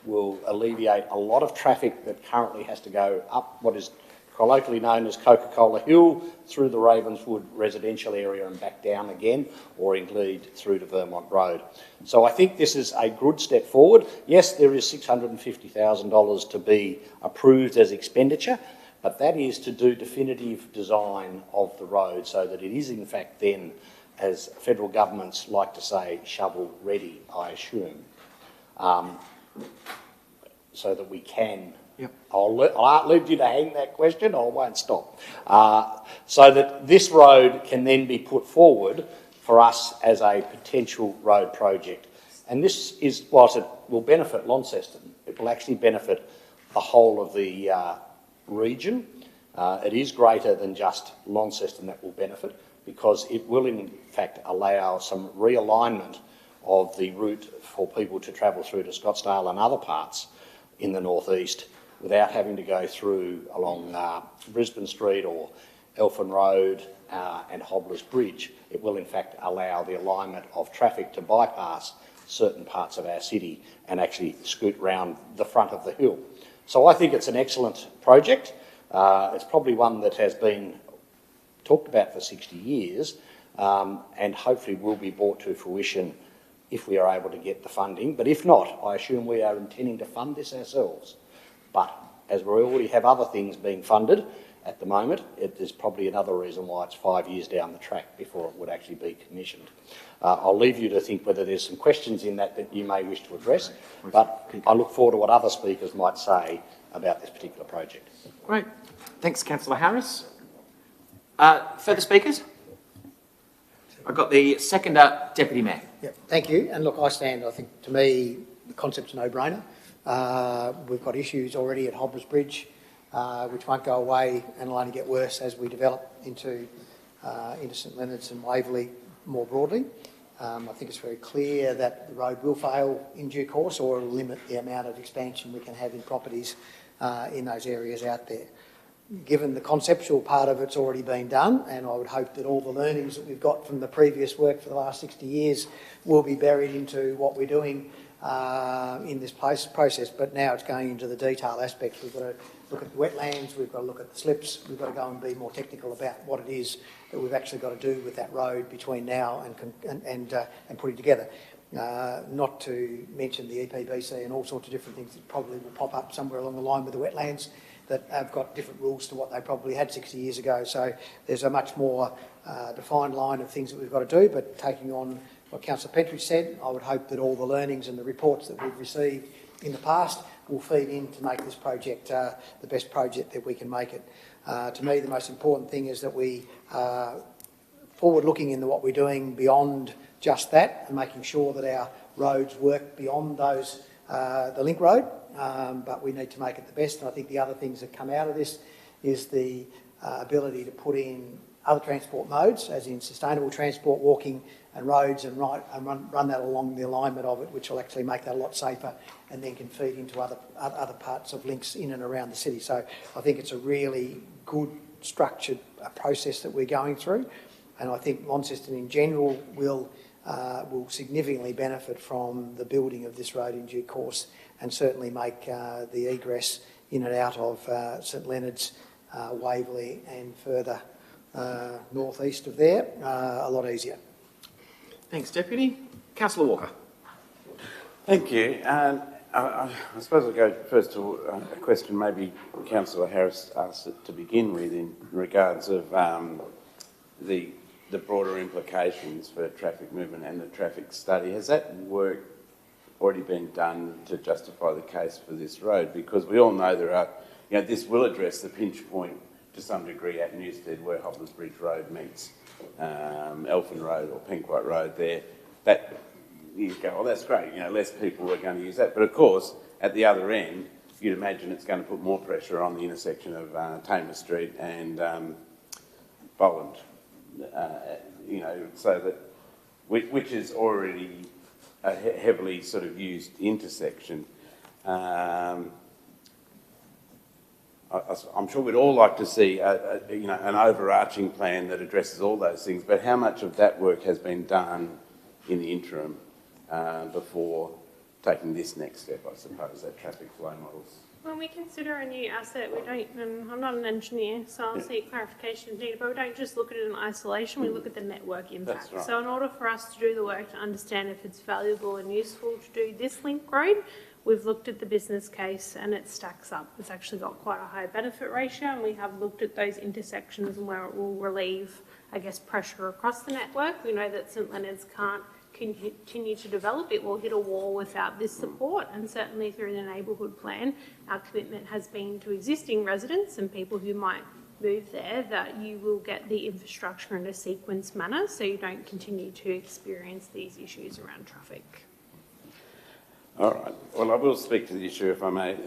will alleviate a lot of traffic that currently has to go up what is colloquially known as Coca-Cola Hill, through the Ravenswood residential area and back down again, or indeed through to Vermont Road. So I think this is a good step forward. Yes, there is $650,000 to be approved as expenditure, but that is to do definitive design of the road so that it is in fact then, as federal governments like to say, shovel ready, I assume, so that we can. Yep. I'll leave you to hang that question, or I won't stop. So that this road can then be put forward for us as a potential road project. And this is, whilst it will benefit Launceston, it will actually benefit the whole of the region. It is greater than just Launceston that will benefit, because it will in fact allow some realignment of the route for people to travel through to Scottsdale and other parts in the northeast without having to go through along Brisbane Street or Elfin Road and Hobblers Bridge. It will in fact allow the alignment of traffic to bypass certain parts of our city and actually scoot round the front of the hill. So I think it's an excellent project. It's probably one that has been talked about for 60 years and hopefully will be brought to fruition if we are able to get the funding. But if not, I assume we are intending to fund this ourselves. But as we already have other things being funded at the moment, there's probably another reason why it's 5 years down the track before it would actually be commissioned. I'll leave you to think whether there's some questions in that you may wish to address, but I look forward to what other speakers might say about this particular project. Great. Thanks, Councillor Harris. Further speakers? I've got the seconder, Deputy Mayor. Yep, thank you. And look, I think, to me, the concept's a no-brainer. We've got issues already at Hobblers Bridge, which won't go away and will only get worse as we develop into St Leonard's and Waverley more broadly. I think it's very clear that the road will fail in due course, or it will limit the amount of expansion we can have in properties in those areas out there. Given the conceptual part of it's already been done, and I would hope that all the learnings that we've got from the previous work for the last 60 years will be buried into what we're doing in this process, but now it's going into the detail aspects. We've got to look at the wetlands, we've got to look at the slips, we've got to go and be more technical about what it is that we've actually got to do with that road between now and putting together. Not to mention the EPBC and all sorts of different things that probably will pop up somewhere along the line with the wetlands that have got different rules to what they probably had 60 years ago. So there's a much more defined line of things that we've got to do, but taking on what Councillor Pentridge said, I would hope that all the learnings and the reports that we've received in the past will feed in to make this project the best project that we can make it. To me, the most important thing is that we are forward-looking into what we're doing beyond just that, and making sure that our roads work beyond those, the link road, but we need to make it the best. And I think the other things that come out of this is the ability to put in other transport modes, as in sustainable transport, walking and roads, and run that along the alignment of it, which will actually make that a lot safer, and then can feed into other parts of links in and around the city. So I think it's a really good structured process that we're going through, and I think Launceston in general will significantly benefit from the building of this road in due course, and certainly make the egress in and out of St Leonard's, Waverley and further northeast of there a lot easier. Thanks, Deputy. Councillor Walker. Thank you. I suppose I'll go first to a question maybe Councillor Harris asked it to begin with in regards of the broader implications for traffic movement and the traffic study. Has that work already been done to justify the case for this road? Because we all know there are, this will address the pinch point to some degree at Newstead, where Hoppers Bridge Road meets Elfin Road or Pinkwhite Road there, that you go, well, that's great, less people are going to use that. But of course, at the other end, you'd imagine it's going to put more pressure on the intersection of Tamer Street and Boland, so that, which is already a heavily sort of used intersection. I'm sure we'd all like to see an overarching plan that addresses all those things, but how much of that work has been done in the interim before taking this next step, I suppose, that traffic flow models? When we consider a new asset, we don't, and I'm not an engineer, so I'll seek clarification needed, but we don't just look at it in isolation, we look at the network impact. That's right. So in order for us to do the work to understand if it's valuable and useful to do this link road, we've looked at the business case and it stacks up. It's actually got quite a high benefit ratio, and we have looked at those intersections and where it will relieve, I guess, pressure across the network. We know that St Leonard's can't continue to develop. It will hit a wall without this support, and certainly through the neighbourhood plan, our commitment has been to existing residents and people who might move there that you will get the infrastructure in a sequenced manner so you don't continue to experience these issues around traffic. All right. Well, I will speak to the issue if I may,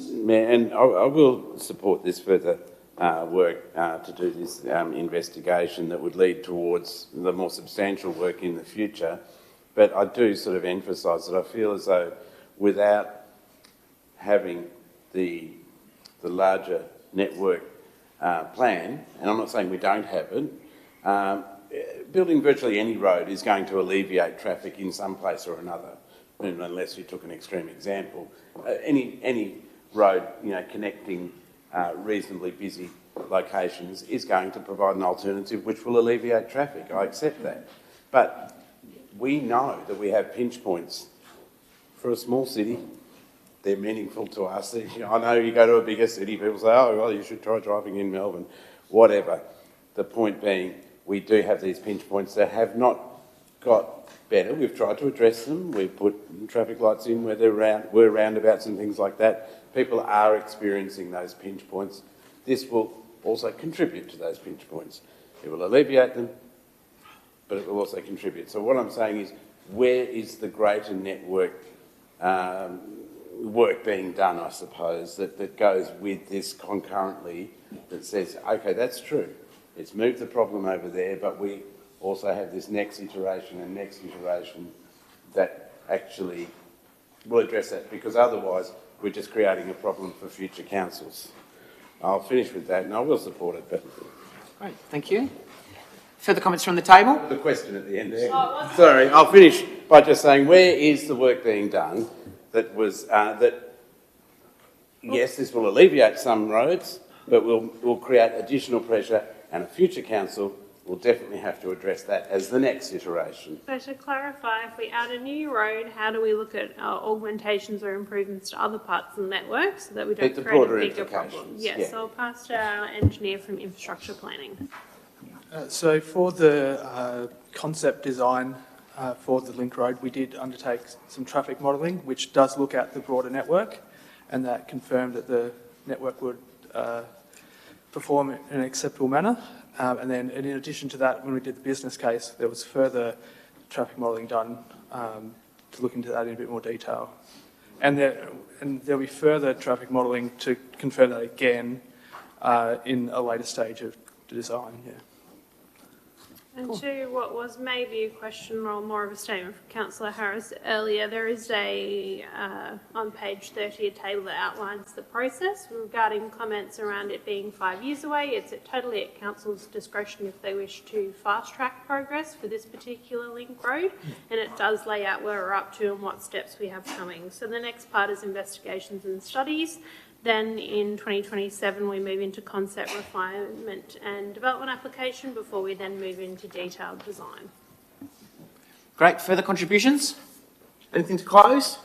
Mayor, and I will support this further work to do this investigation that would lead towards the more substantial work in the future. But I do sort of emphasise that I feel as though without having the larger network plan, and I'm not saying we don't have it, building virtually any road is going to alleviate traffic in some place or another, unless you took an extreme example. Any road, connecting reasonably busy locations is going to provide an alternative which will alleviate traffic. I accept that. But we know that we have pinch points. For a small city, they're meaningful to us. I know you go to a bigger city, people say, oh, well, you should try driving in Melbourne, whatever. The point being, we do have these pinch points that have not got better. We've tried to address them. We've put traffic lights in where there were roundabouts and things like that. People are experiencing those pinch points. This will also contribute to those pinch points. It will alleviate them, but it will also contribute. So what I'm saying is, where is the greater network work being done, I suppose, that goes with this concurrently, that says, okay, that's true. It's moved the problem over there, but we also have this next iteration and next iteration that actually will address that, because otherwise we're just creating a problem for future councils. I'll finish with that, and I will support it. But great, thank you. Further comments from the table? The question at the end there. Sorry, I'll finish by just saying, where is the work being done that was yes, this will alleviate some roads, but will create additional pressure, and a future council will definitely have to address that as the next iteration. So to clarify, if we add a new road, how do we look at augmentations or improvements to other parts of the network so that we don't create a bigger problem? Yes, yeah. So I'll pass to our engineer from infrastructure planning. So for the concept design for the link road, we did undertake some traffic modelling, which does look at the broader network, and that confirmed that the network would perform in an acceptable manner. And then in addition to that, when we did the business case, there was further traffic modelling done to look into that in a bit more detail. And there'll be further traffic modelling to confirm that again in a later stage of the design, yeah. And to what was maybe a question or more of a statement from Councillor Harris earlier, there is on page 30 a table that outlines the process regarding comments around it being 5 years away. It's totally at Council's discretion if they wish to fast track progress for this particular link road, and it does lay out where we're up to and what steps we have coming. So the next part is investigations and studies. Then in 2027, we move into concept refinement and development application before we then move into detailed design. Great. Further contributions? Anything to close?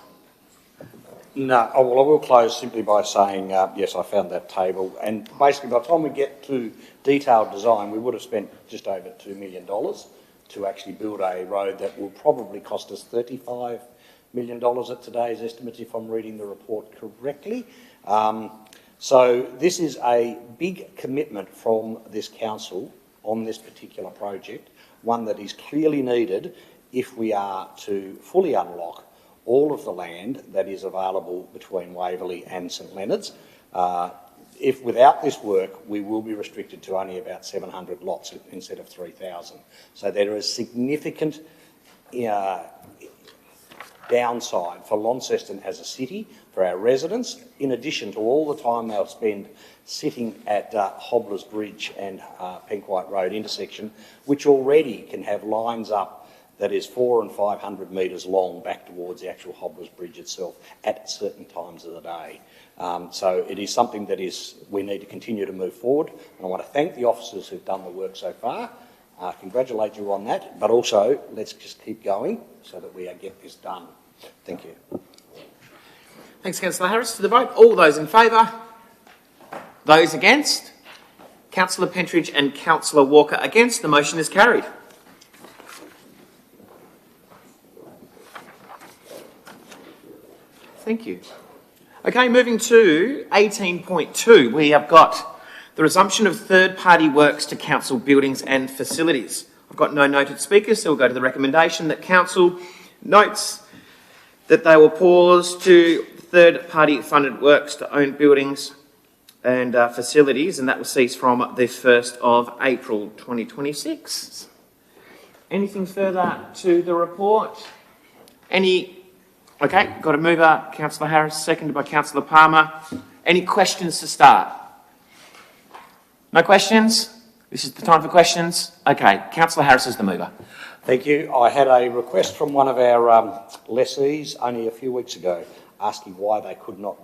No. Oh, well, I will close simply by saying, yes, I found that table. And basically, by the time we get to detailed design, we would have spent just over $2 million to actually build a road that will probably cost us $35 million at today's estimates, if I'm reading the report correctly. So this is a big commitment from this council on this particular project, one that is clearly needed if we are to fully unlock all of the land that is available between Waverley and St Leonards. If without this work, we will be restricted to only about 700 lots instead of 3,000. So there is significant downside for Launceston as a city, for our residents, in addition to all the time they'll spend sitting at Hobbler's Bridge and Penquite Road intersection, which already can have lines up that is 400 and 500 metres long back towards the actual Hobbler's Bridge itself at certain times of the day. So it is something that we need to continue to move forward. And I want to thank the officers who've done the work so far, congratulate you on that, but also let's just keep going so that we get this done. Thank you. Thanks, Councillor Harris. To the vote, all those in favour? Those against? Councillor Pentridge and Councillor Walker against. The motion is carried. Thank you. Okay, moving to 18.2, we have got the resumption of third-party works to council buildings and facilities. I've got no noted speakers, so we'll go to the recommendation that council notes that they will pause to third-party funded works to own buildings and facilities, and that will cease from the 1st of April 2026. Anything further to the report? Okay, got a mover, Councillor Harris, seconded by Councillor Palmer. Any questions to start? No questions? This is the time for questions. Okay, Councillor Harris is the mover. Thank you. I had a request from one of our lessees only a few weeks ago asking why they could not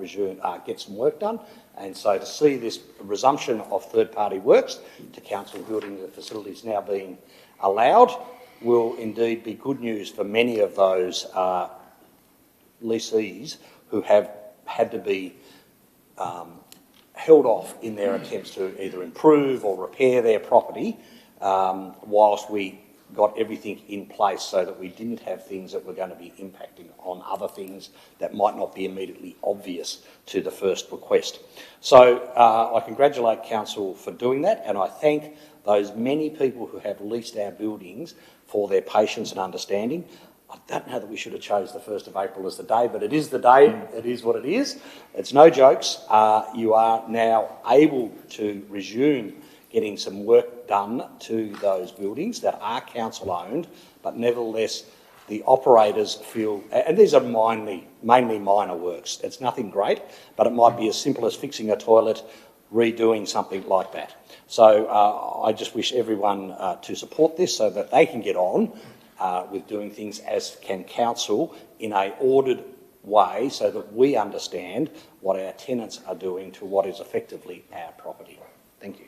get some work done. And so to see this resumption of third-party works to council buildings and facilities now being allowed will indeed be good news for many of those lessees who have had to be held off in their attempts to either improve or repair their property whilst we got everything in place so that we didn't have things that were going to be impacting on other things that might not be immediately obvious to the first request. So I congratulate council for doing that, and I thank those many people who have leased our buildings for their patience and understanding. I don't know that we should have chose the 1st of April as the day, but it is the day. It is what it is. It's no jokes. You are now able to resume getting some work done to those buildings that are council-owned, but nevertheless the operators feel, and these are mainly minor works. It's nothing great, but it might be as simple as fixing a toilet, redoing something like that. So I just wish everyone to support this so that they can get on with doing things as can council in a ordered way so that we understand what our tenants are doing to what is effectively our property. Thank you.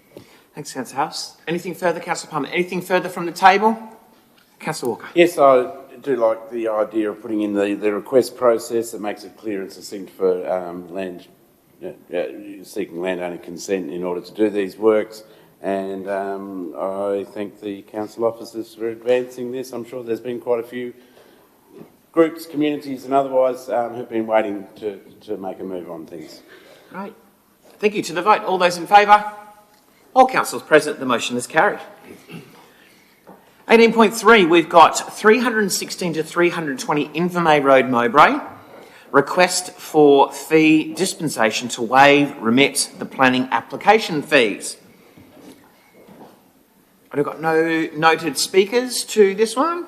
Thanks, Councillor House. Anything further, Councillor Palmer? Anything further from the table? Councillor Walker. Yes, I do like the idea of putting in the request process that makes it clear and succinct for seeking landowner consent in order to do these works. And I thank the council officers for advancing this. I'm sure there's been quite a few groups, communities and otherwise who've been waiting to make a move on things. Great. Thank you. To the vote, all those in favour? All councillors present, the motion is carried. 18.3, we've got 316 to 320 Invermay Road, Mowbray. Request for fee dispensation to waive, remit the planning application fees. I've got no noted speakers to this one.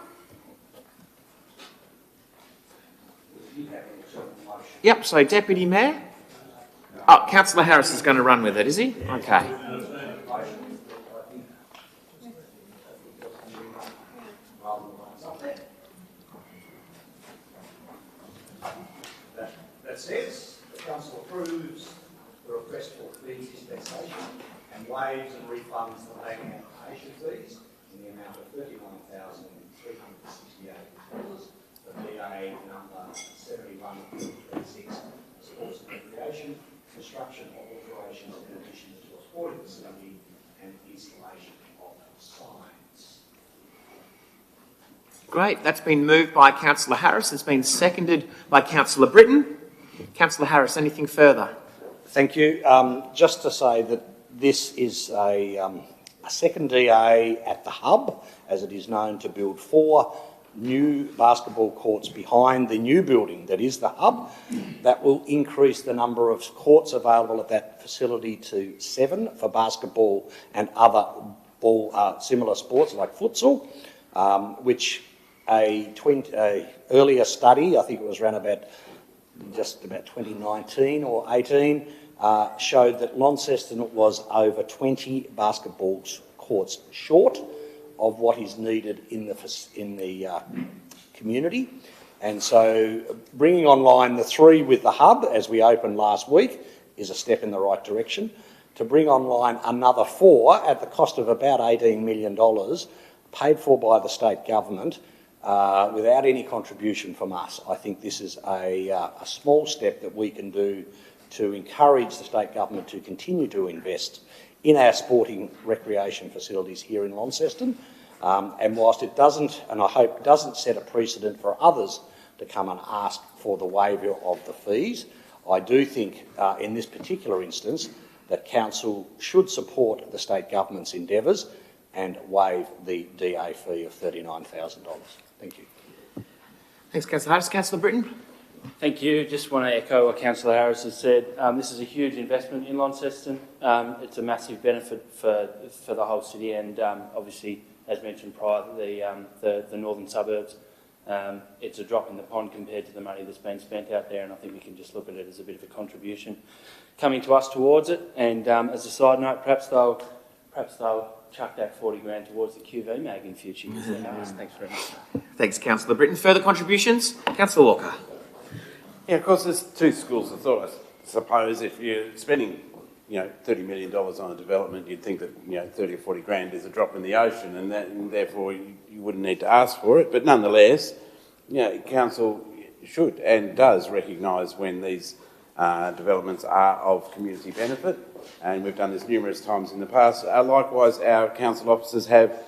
Yep, so Deputy Mayor. Oh, Councillor Harris is going to run with it, is he? Okay. That says the council approves the request for fee dispensation and waives and refunds the planning application fees in the amount of $39,368. The PA number 7136, sports and recreation, construction of alterations and additions to a sporting facility and installation of signs. Great, that's been moved by Councillor Harris. It's been seconded by Councillor Britton. Councillor Harris, anything further? Thank you. Just to say that this is a second DA at the hub, as it is known, to build 4 new basketball courts behind the new building that is the hub. That will increase the number of courts available at that facility to 7 for basketball and other similar sports like futsal, which a earlier study, I think it was around about 2019 or 18, showed that Launceston was over 20 basketball courts short of what is needed in the community. And so bringing online the 3 with the hub, as we opened last week, is a step in the right direction. To bring online another 4 at the cost of about $18 million, paid for by the state government, without any contribution from us. I think this is a small step that we can do to encourage the state government to continue to invest in our sporting recreation facilities here in Launceston. And whilst it doesn't, and I hope doesn't set a precedent for others to come and ask for the waiver of the fees, I do think in this particular instance that council should support the state government's endeavours and waive the DA fee of $39,000. Thank you. Thanks, Councillor Harris. Councillor Britton. Thank you. Just want to echo what Councillor Harris has said. This is a huge investment in Launceston. It's a massive benefit for the whole city, and obviously, as mentioned prior, the northern suburbs. It's a drop in the pond compared to the money that's been spent out there, and I think we can just look at it as a bit of a contribution coming to us towards it. And as a side note, perhaps they'll chuck that 40 grand towards the QV mag in future. Thanks very much. Thanks, Councillor Britton. Further contributions? Councillor Walker. Yeah, of course, there's 2 schools of thought. I suppose if you're spending, $30 million on a development, you'd think that, 30 or 40 grand is a drop in the ocean, and therefore you wouldn't need to ask for it. But nonetheless, council should and does recognise when these developments are of community benefit, and we've done this numerous times in the past. Likewise, our council officers have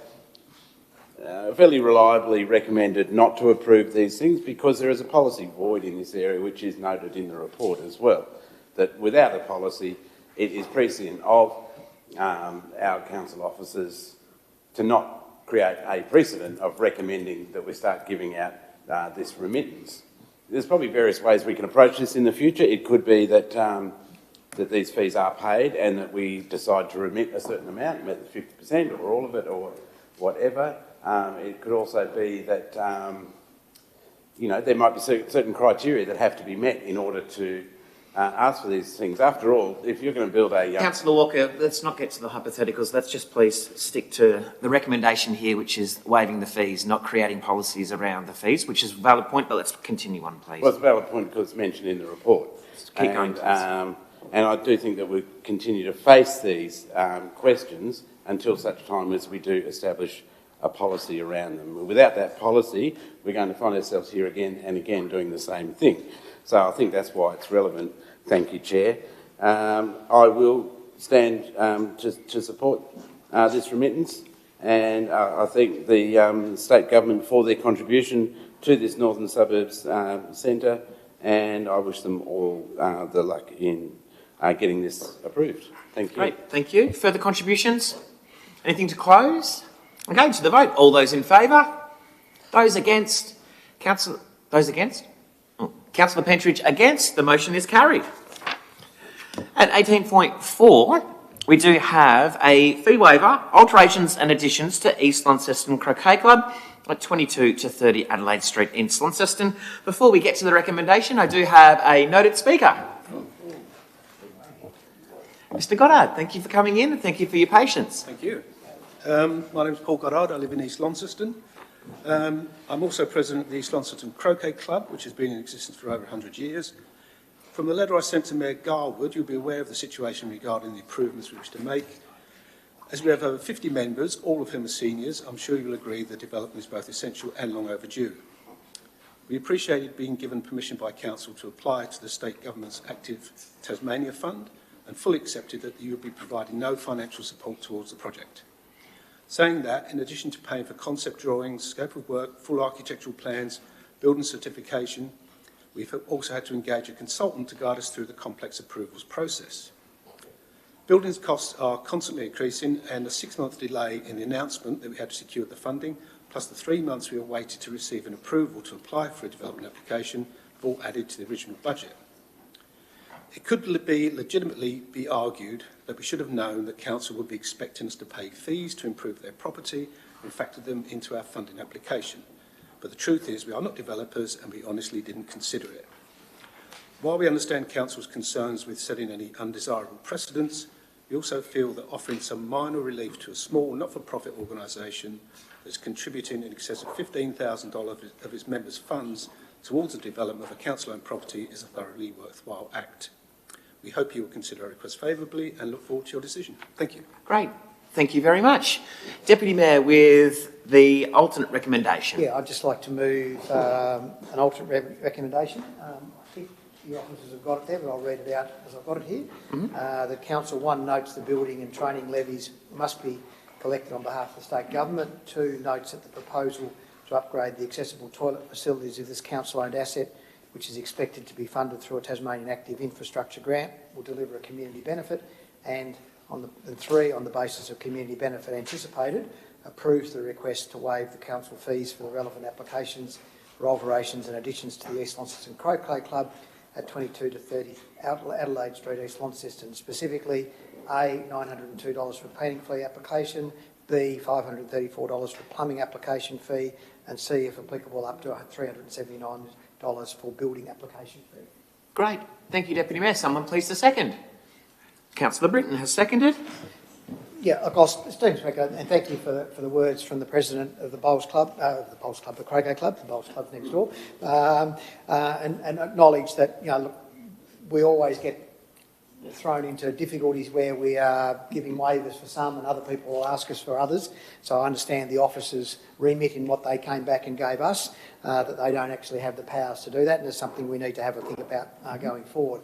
fairly reliably recommended not to approve these things because there is a policy void in this area, which is noted in the report as well, that without a policy, it is prescient of our council officers to not create a precedent of recommending that we start giving out this remittance. There's probably various ways we can approach this in the future. It could be that that these fees are paid and that we decide to remit a certain amount, 50% or all of it or whatever. It could also be that, there might be certain criteria that have to be met in order to ask for these things. After all, if you're going to build a... Councillor Walker, let's not get to the hypotheticals. Let's just please stick to the recommendation here, which is waiving the fees, not creating policies around the fees, which is a valid point, but let's continue on, please. Well, it's a valid point because it's mentioned in the report. Keep going, please. And I do think that we continue to face these questions until such time as we do establish a policy around them. Without that policy, we're going to find ourselves here again and again doing the same thing. So I think that's why it's relevant. Thank you, Chair. I will stand to support this remittance, and I thank the state government for their contribution to this Northern Suburbs Centre, and I wish them all the luck in getting this approved. Thank you. Great, thank you. Further contributions? Anything to close? Okay, to the vote. All those in favour? Those against? Those against? Councillor Pentridge against. The motion is carried. At 18.4, we do have a fee waiver, alterations and additions to East Launceston Croquet Club at 22 to 30 Adelaide Street, East Launceston. Before we get to the recommendation, I do have a noted speaker. Mr Goddard, thank you for coming in and thank you for your patience. Thank you. My name is Paul Goddard. I live in East Launceston. I'm also president of the East Launceston Croquet Club, which has been in existence for over 100 years. From the letter I sent to Mayor Garwood, you'll be aware of the situation regarding the improvements we wish to make. As we have over 50 members, all of whom are seniors, I'm sure you'll agree the development is both essential and long overdue. We appreciated being given permission by Council to apply to the State Government's Active Tasmania Fund and fully accepted that you would be providing no financial support towards the project. Saying that, in addition to paying for concept drawings, scope of work, full architectural plans, building certification, we've also had to engage a consultant to guide us through the complex approvals process. Buildings costs are constantly increasing, and the 6-month delay in the announcement that we had to secure the funding, plus the 3 months we awaited to receive an approval to apply for a development application, have all added to the original budget. It could legitimately be argued that we should have known that council would be expecting us to pay fees to improve their property and factor them into our funding application. But the truth is we are not developers and we honestly didn't consider it. While we understand council's concerns with setting any undesirable precedents, we also feel that offering some minor relief to a small not-for-profit organisation that's contributing in excess of $15,000 of its members' funds towards the development of a council-owned property is a thoroughly worthwhile act. We hope you will consider our request favourably and look forward to your decision. Thank you. Great. Thank you very much. Deputy Mayor, with the alternate recommendation. Yeah, I'd just like to move an alternate recommendation. I think the officers have got it there, but I'll read it out as I've got it here. The Council 1 notes the building and training levies must be collected on behalf of the state government. 2 notes that the proposal to upgrade the accessible toilet facilities of this council-owned asset, which is expected to be funded through a Tasmanian Active Infrastructure Grant, will deliver a community benefit, and 3, on the basis of community benefit anticipated, approves the request to waive the council fees for the relevant applications for alterations and additions to the East Launceston Croquet Club at 22 to 30 Adelaide Street, East Launceston, specifically A, $902 for painting fee application, B, $534 for plumbing application fee, and C, if applicable, up to $379 for building application fee. Great. Thank you, Deputy Mayor. Someone please to second. Councillor Britton has seconded. Yeah, of course, Stephen Specker, and thank you for the words from the President of the the Croquet Club, the Bowls Club next door, and acknowledge that, look, we always get thrown into difficulties where we are giving waivers for some and other people will ask us for others. So I understand the officers' remit in what they came back and gave us, that they don't actually have the powers to do that, and it's something we need to have a think about going forward.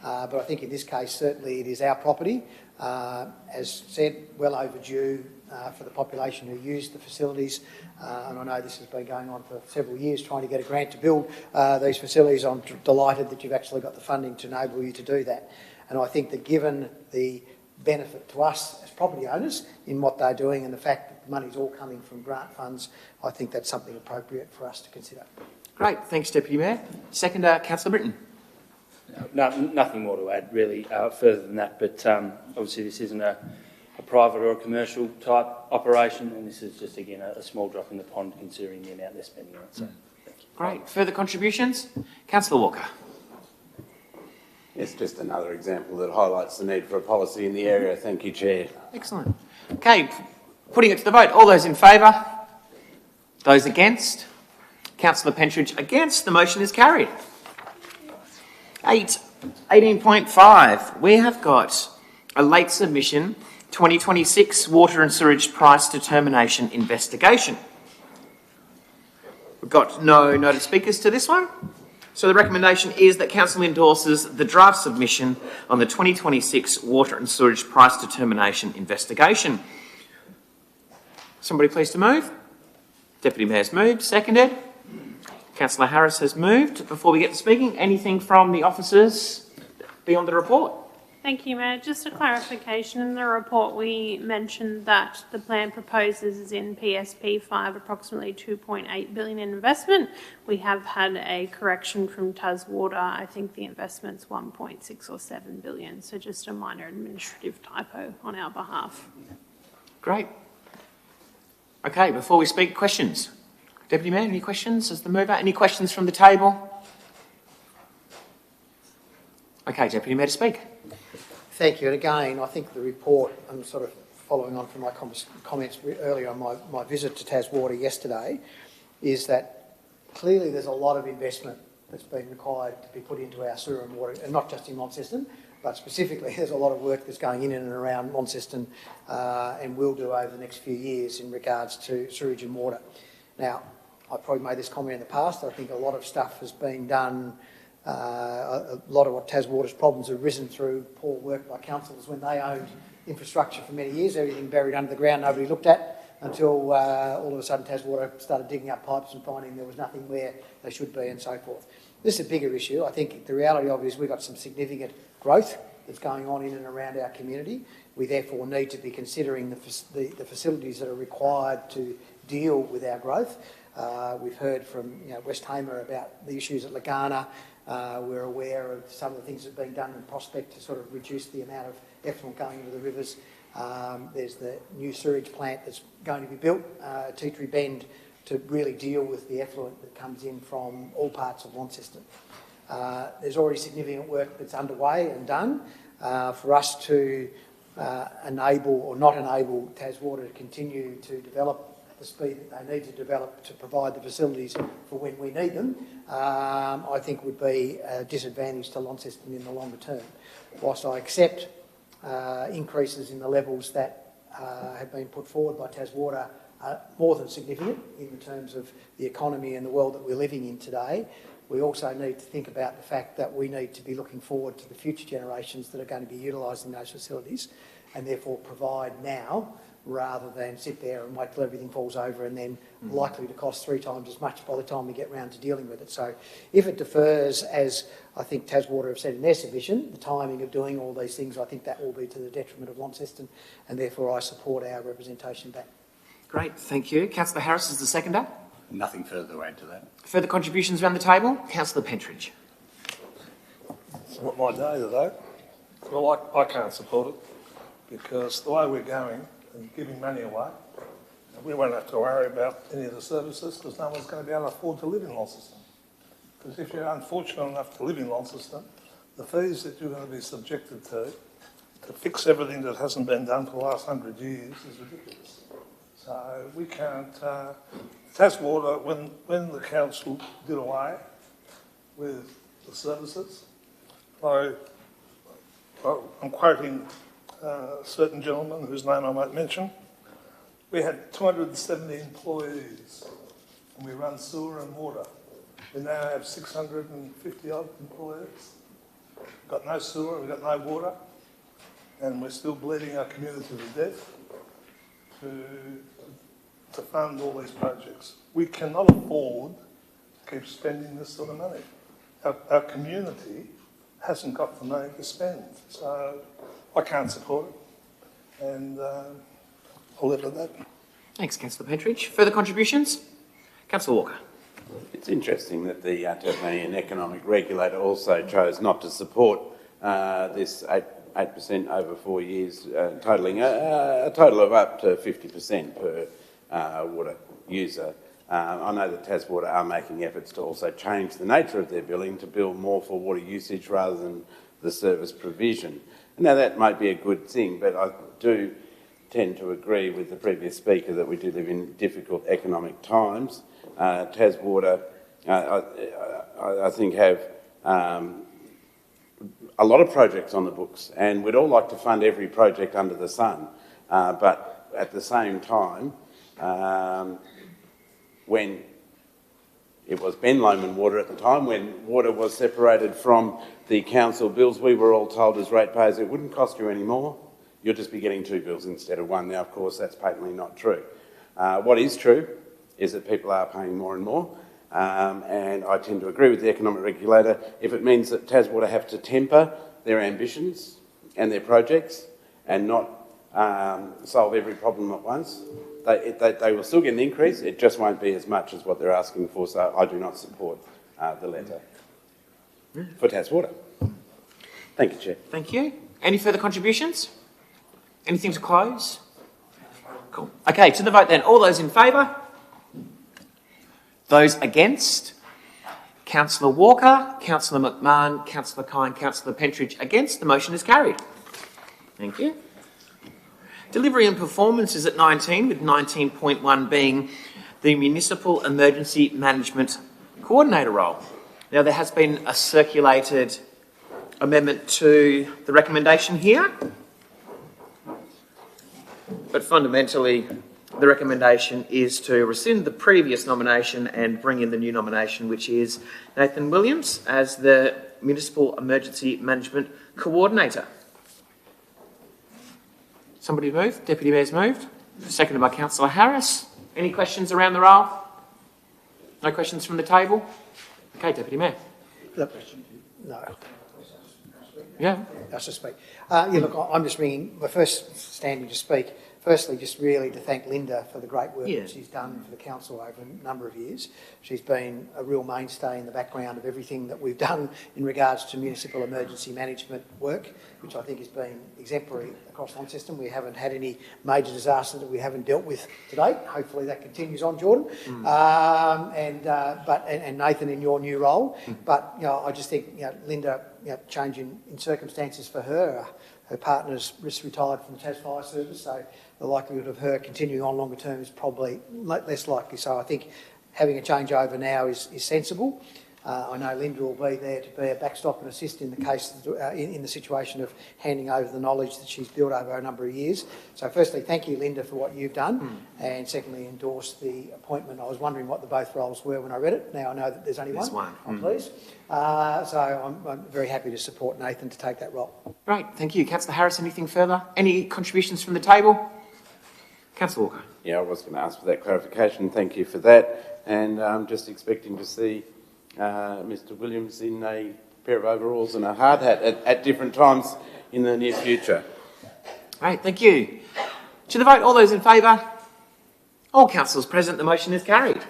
But I think in this case, certainly it is our property. As said, well overdue for the population who use the facilities. And I know this has been going on for several years, trying to get a grant to build these facilities. I'm delighted that you've actually got the funding to enable you to do that. And I think that given the benefit to us as property owners in what they're doing and the fact that the money's all coming from grant funds, I think that's something appropriate for us to consider. Great. Thanks, Deputy Mayor. Seconder, Councillor Britton. No, nothing more to add, really, further than that. But obviously this isn't a private or a commercial type operation, and this is just, again, a small drop in the pond considering the amount they're spending on it. So, thank you. Great. Further contributions? Councillor Walker. It's just another example that highlights the need for a policy in the area. Thank you, Chair. Excellent. Okay, putting it to the vote. All those in favour? Those against? Councillor Pentridge against. The motion is carried. 18.5. We have got a late submission 2026 water and sewage price determination investigation. We've got no noted speakers to this one. So the recommendation is that Council endorses the draft submission on the 2026 water and sewage price determination investigation. Somebody please to move. Deputy Mayor's moved. Seconded. Councillor Harris has moved. Before we get to speaking, anything from the officers beyond the report? Thank you, Mayor. Just a clarification. In the report, we mentioned that the plan proposes is in PSP 5 approximately $2.8 billion in investment. We have had a correction from TasWater. I think the investment's 1.6 or 7 billion. So just a minor administrative typo on our behalf. Great. Okay, before we speak, questions. Deputy Mayor, any questions as the mover? Any questions from the table? Okay, Deputy Mayor to speak. Thank you. And again, I think the report, I'm sort of following on from my comments earlier on my visit to TasWater yesterday, is that clearly there's a lot of investment that's been required to be put into our sewer and water, and not just in Launceston, but specifically there's a lot of work that's going in and around Launceston and will do over the next few years in regards to sewage and water. Now, I've probably made this comment in the past. I think a lot of stuff has been done. A lot of what TasWater's problems have risen through poor work by councils when they owned infrastructure for many years, everything buried under the ground, nobody looked at. until all of a sudden Taswater started digging up pipes and finding there was nothing where they should be and so forth. This is a bigger issue. I think the reality of it is we've got some significant growth that's going on in and around our community. We therefore need to be considering the facilities that are required to deal with our growth. We've heard from West Hamer about the issues at Lagana. We're aware of some of the things that are being done in Prospect to sort of reduce the amount of effluent going into the rivers. There's the new sewage plant that's going to be built at Tea Tree Bend to really deal with the effluent that comes in from all parts of Launceston. There's already significant work that's underway and done for us to enable or not enable Taswater to continue to develop the speed that they need to develop to provide the facilities for when we need them, I think would be a disadvantage to Launceston in the longer term. Whilst I accept increases in the levels that have been put forward by Taswater are more than significant in terms of the economy and the world that we're living in today, we also need to think about the fact that we need to be looking forward to the future generations that are going to be utilising those facilities and therefore provide now rather than sit there and wait till everything falls over and then likely to cost 3 times as much by the time we get round to dealing with it. So if it defers, as I think Taswater have said in their submission, the timing of doing all these things, I think that will be to the detriment of Launceston, and therefore I support our representation back. Great, thank you. Councillor Harris is the seconder. Nothing further to add to that. Further contributions around the table? Councillor Pentridge. It's not my day today. Well, I can't support it because the way we're going and giving money away, we won't have to worry about any of the services because no one's going to be able to afford to live in Launceston. Because if you're unfortunate enough to live in Launceston, the fees that you're going to be subjected to fix everything that hasn't been done for the last 100 years is ridiculous. So we can't... Taswater, when the council did away with the services, I'm quoting a certain gentleman whose name I won't mention, we had 270 employees and we run sewer and water. We now have 650 odd employees. We've got no sewer, we've got no water, and we're still bleeding our community to death to fund all these projects. We cannot afford to keep spending this sort of money. Our community hasn't got the money to spend, so I can't support it, and I'll leave it at that. Thanks, Councillor Pentridge. Further contributions? Councillor Walker. It's interesting that the Tasmanian Economic Regulator also chose not to support this 8% over 4 years, totalling a total of up to 50% per water user. I know that Taswater are making efforts to also change the nature of their billing to bill more for water usage rather than the service provision. Now that might be a good thing, but I do tend to agree with the previous speaker that we do live in difficult economic times. Taswater, I think, have a lot of projects on the books, and we'd all like to fund every project under the sun, but at the same time, when it was Ben Lomond Water at the time, when water was separated from the council bills, we were all told as ratepayers it wouldn't cost you any more. You'll just be getting 2 bills instead of 1. Now, of course, that's patently not true. What is true is that people are paying more and more, and I tend to agree with the economic regulator. If it means that Taswater have to temper their ambitions and their projects and not solve every problem at once, they will still get an increase. It just won't be as much as what they're asking for, so I do not support the letter for Taswater. Thank you, Chair. Thank you. Any further contributions? Anything to close? Cool. Okay, to the vote then. All those in favour? Those against? Councillor Walker, Councillor McMahon, Councillor Kine, Councillor Pentridge against. The motion is carried. Thank you. Delivery and performance is at 19, with 19.1 being the Municipal Emergency Management Coordinator role. Now, there has been a circulated amendment to the recommendation here, but fundamentally the recommendation is to rescind the previous nomination and bring in the new nomination, which is Nathan Williams as the Municipal Emergency Management Coordinator. Somebody moved? Deputy Mayor's moved. Seconded by Councillor Harris. Any questions around the roll? No questions from the table? Okay, Deputy Mayor. Look, no. Yeah. I should speak. Look, I'm just ringing, my first standing to speak. Firstly, just really to thank Linda for the great work that she's done for the council over a number of years. She's been a real mainstay in the background of everything that we've done in regards to municipal emergency management work, which I think has been exemplary across Launceston. We haven't had any major disaster that we haven't dealt with to date. Hopefully that continues on, Jordan. And Nathan in your new role. But I just think Linda, change in circumstances for her. Her partner's just retired from the Tas Fire Service, so the likelihood of her continuing on longer term is probably less likely. So I think having a changeover now is sensible. I know Linda will be there to be a backstop and assist in the case, in the situation of handing over the knowledge that she's built over a number of years. So firstly, thank you, Linda, for what you've done, and secondly, endorse the appointment. I was wondering what the both roles were when I read it. Now I know that there's only one. I'm pleased. So I'm very happy to support Nathan to take that role. Great, thank you. Councillor Harris, anything further? Any contributions from the table? Councillor Walker. Yeah, I was going to ask for that clarification. Thank you for that. And I'm just expecting to see Mr. Williams in a pair of overalls and a hard hat at different times in the near future. Great, thank you. To the vote, all those in favour? All councillors present, the motion is carried.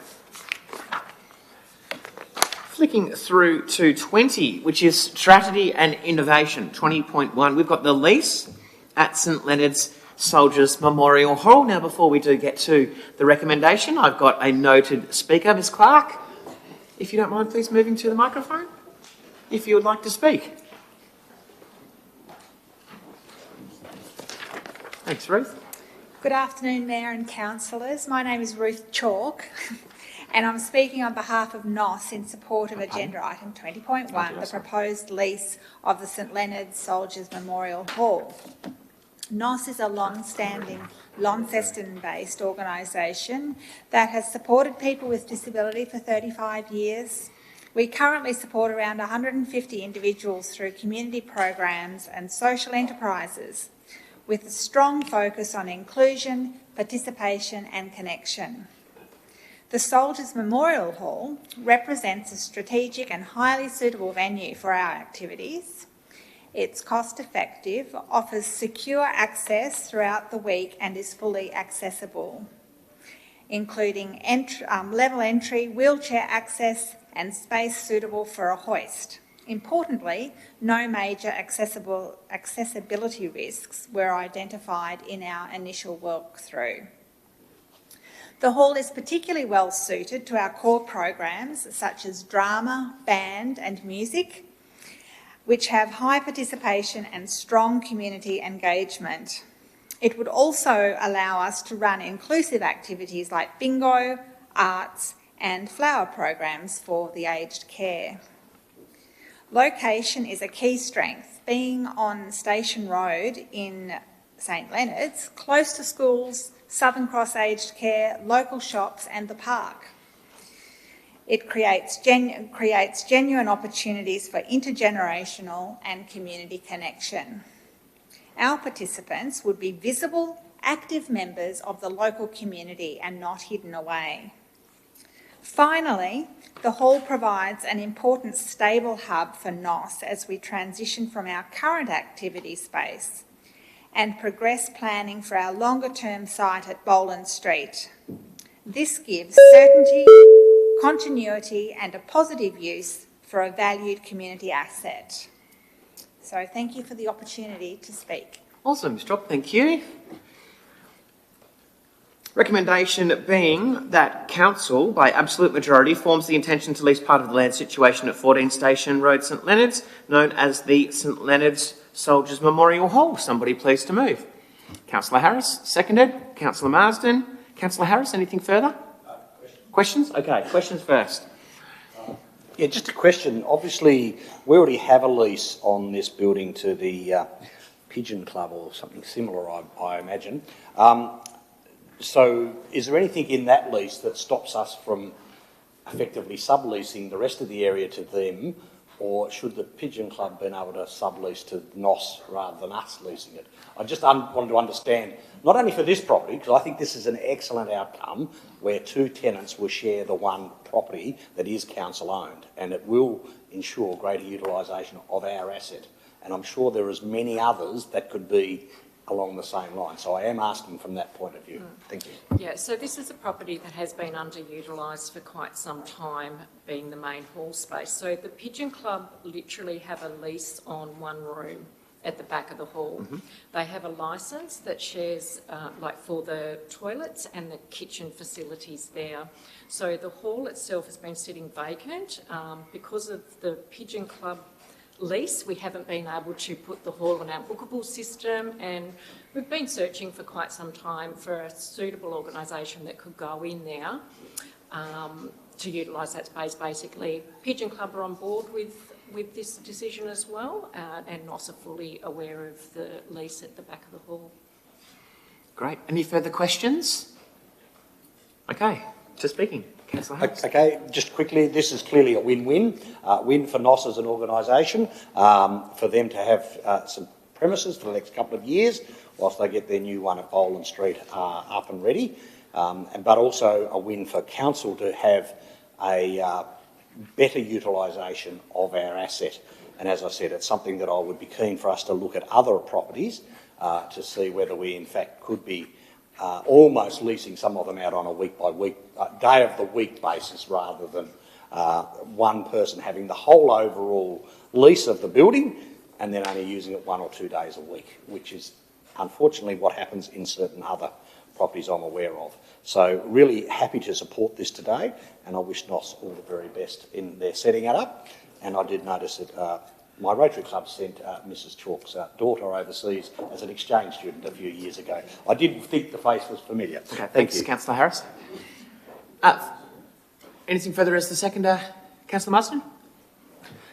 Flicking through to 20, which is Strategy and Innovation, 20.1. We've got the lease at St Leonard's Soldiers Memorial Hall. Now, before we do get to the recommendation, I've got a noted speaker, Ms Clark. If you don't mind, please moving to the microphone, if you would like to speak. Thanks, Ruth. Good afternoon, Mayor and councillors. My name is Ruth Chalk, and I'm speaking on behalf of NOS in support of agenda item 20.1, the proposed lease of the St Leonard's Soldiers Memorial Hall. NOS is a long-standing Launceston-based organisation that has supported people with disability for 35 years. We currently support around 150 individuals through community programs and social enterprises, with a strong focus on inclusion, participation and connection. The Soldiers Memorial Hall represents a strategic and highly suitable venue for our activities. It's cost-effective, offers secure access throughout the week and is fully accessible, including level entry, wheelchair access and space suitable for a hoist. Importantly, no major accessibility risks were identified in our initial walkthrough. The hall is particularly well suited to our core programs such as drama, band and music, which have high participation and strong community engagement. It would also allow us to run inclusive activities like bingo, arts and flower programs for the aged care. Location is a key strength, being on Station Road in St Leonard's, close to schools, Southern Cross Aged Care, local shops and the park. It creates genuine opportunities for intergenerational and community connection. Our participants would be visible, active members of the local community and not hidden away. Finally, the hall provides an important stable hub for NOS as we transition from our current activity space and progress planning for our longer-term site at Boland Street. This gives certainty, continuity and a positive use for a valued community asset. So thank you for the opportunity to speak. Awesome, Ms Job, thank you. Recommendation being that Council, by absolute majority, forms the intention to lease part of the land situation at 14 Station Road, St Leonard's, known as the St Leonard's Soldiers Memorial Hall. Somebody please to move. Councillor Harris, seconded. Councillor Marsden. Councillor Harris, anything further? Questions? Okay, questions first. Yeah, just a question. Obviously, we already have a lease on this building to the Pigeon Club or something similar, I imagine. So is there anything in that lease that stops us from effectively subleasing the rest of the area to them or should the Pigeon Club been able to sublease to NOS rather than us leasing it? I just wanted to understand, not only for this property, because I think this is an excellent outcome where two tenants will share the one property that is council-owned, and it will ensure greater utilisation of our asset. And I'm sure there is many others that could be along the same line. So I am asking from that point of view. Thank you. Yeah, so this is a property that has been underutilised for quite some time, being the main hall space. So the Pigeon Club literally have a lease on one room at the back of the hall. Mm-hmm. They have a licence that shares, like for the toilets and the kitchen facilities there. So the hall itself has been sitting vacant because of the Pigeon Club lease. We haven't been able to put the hall on our bookable system, and we've been searching for quite some time for a suitable organisation that could go in there to utilise that space. Basically, Pigeon Club are on board with this decision as well, and NOS are fully aware of the lease at the back of the hall. Great. Any further questions? Okay, just speaking. Councillor Harris. Okay, just quickly, this is clearly a win-win. Win for NOS as an organisation, for them to have some premises for the next couple of years whilst they get their new one at Boland Street up and ready. But also a win for council to have a better utilisation of our asset. And as I said, it's something that I would be keen for us to look at other properties to see whether we in fact could be almost leasing some of them out on a week-by-week, day of the week basis rather than one person having the whole overall lease of the building and then only using it 1 or 2 days a week, which is unfortunately what happens in certain other properties I'm aware of. So really happy to support this today, and I wish NOS all the very best in their setting it up. And I did notice that my Rotary Club sent Mrs Chalk's daughter overseas as an exchange student a few years ago. I did think the face was familiar. Okay, thanks, Councillor Harris. Anything further as the seconder, Councillor Marsden?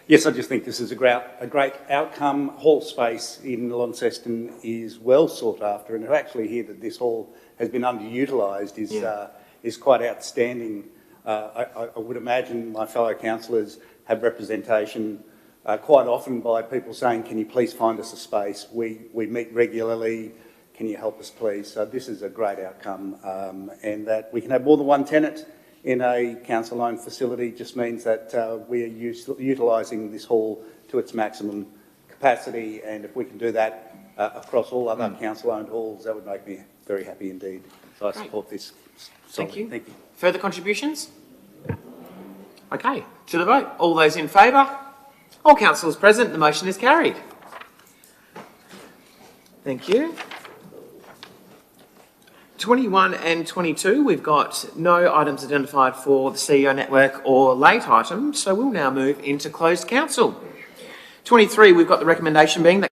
Yes, I just think this is a great outcome. Hall space in Launceston is well sought after, and to actually hear that this hall has been underutilised is quite outstanding. I would imagine my fellow councillors have representation quite often by people saying, can you please find us a space? We meet regularly, can you help us please? So this is a great outcome, and that we can have more than one tenant in a council-owned facility just means that we are utilising this hall to its maximum capacity, and if we can do that across all other council-owned halls, that would make me very happy indeed. So I support this. Thank you. Thank you. Further contributions? Okay, to the vote. All those in favour? All councillors present, the motion is carried. Thank you. 21 and 22, we've got no items identified for the CEO network or late items, so we'll now move into closed council. 23, we've got the recommendation being that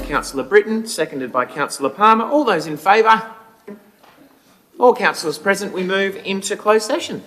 Councillor Britton, seconded by Councillor Palmer. All those in favour? All councillors present, we move into closed session.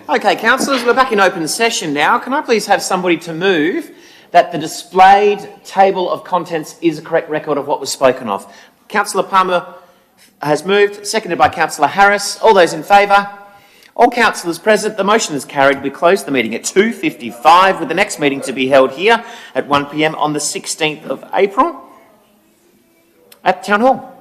Okay, councillors, we're back in open session now. Can I please have somebody to move that the displayed table of contents is a correct record of what was spoken of? Councillor Palmer has moved, seconded by Councillor Harris. All those in favour? All councillors present, the motion is carried. We close the meeting at 2:55, with the next meeting to be held here at 1 p.m. on the 16th of April at Town Hall.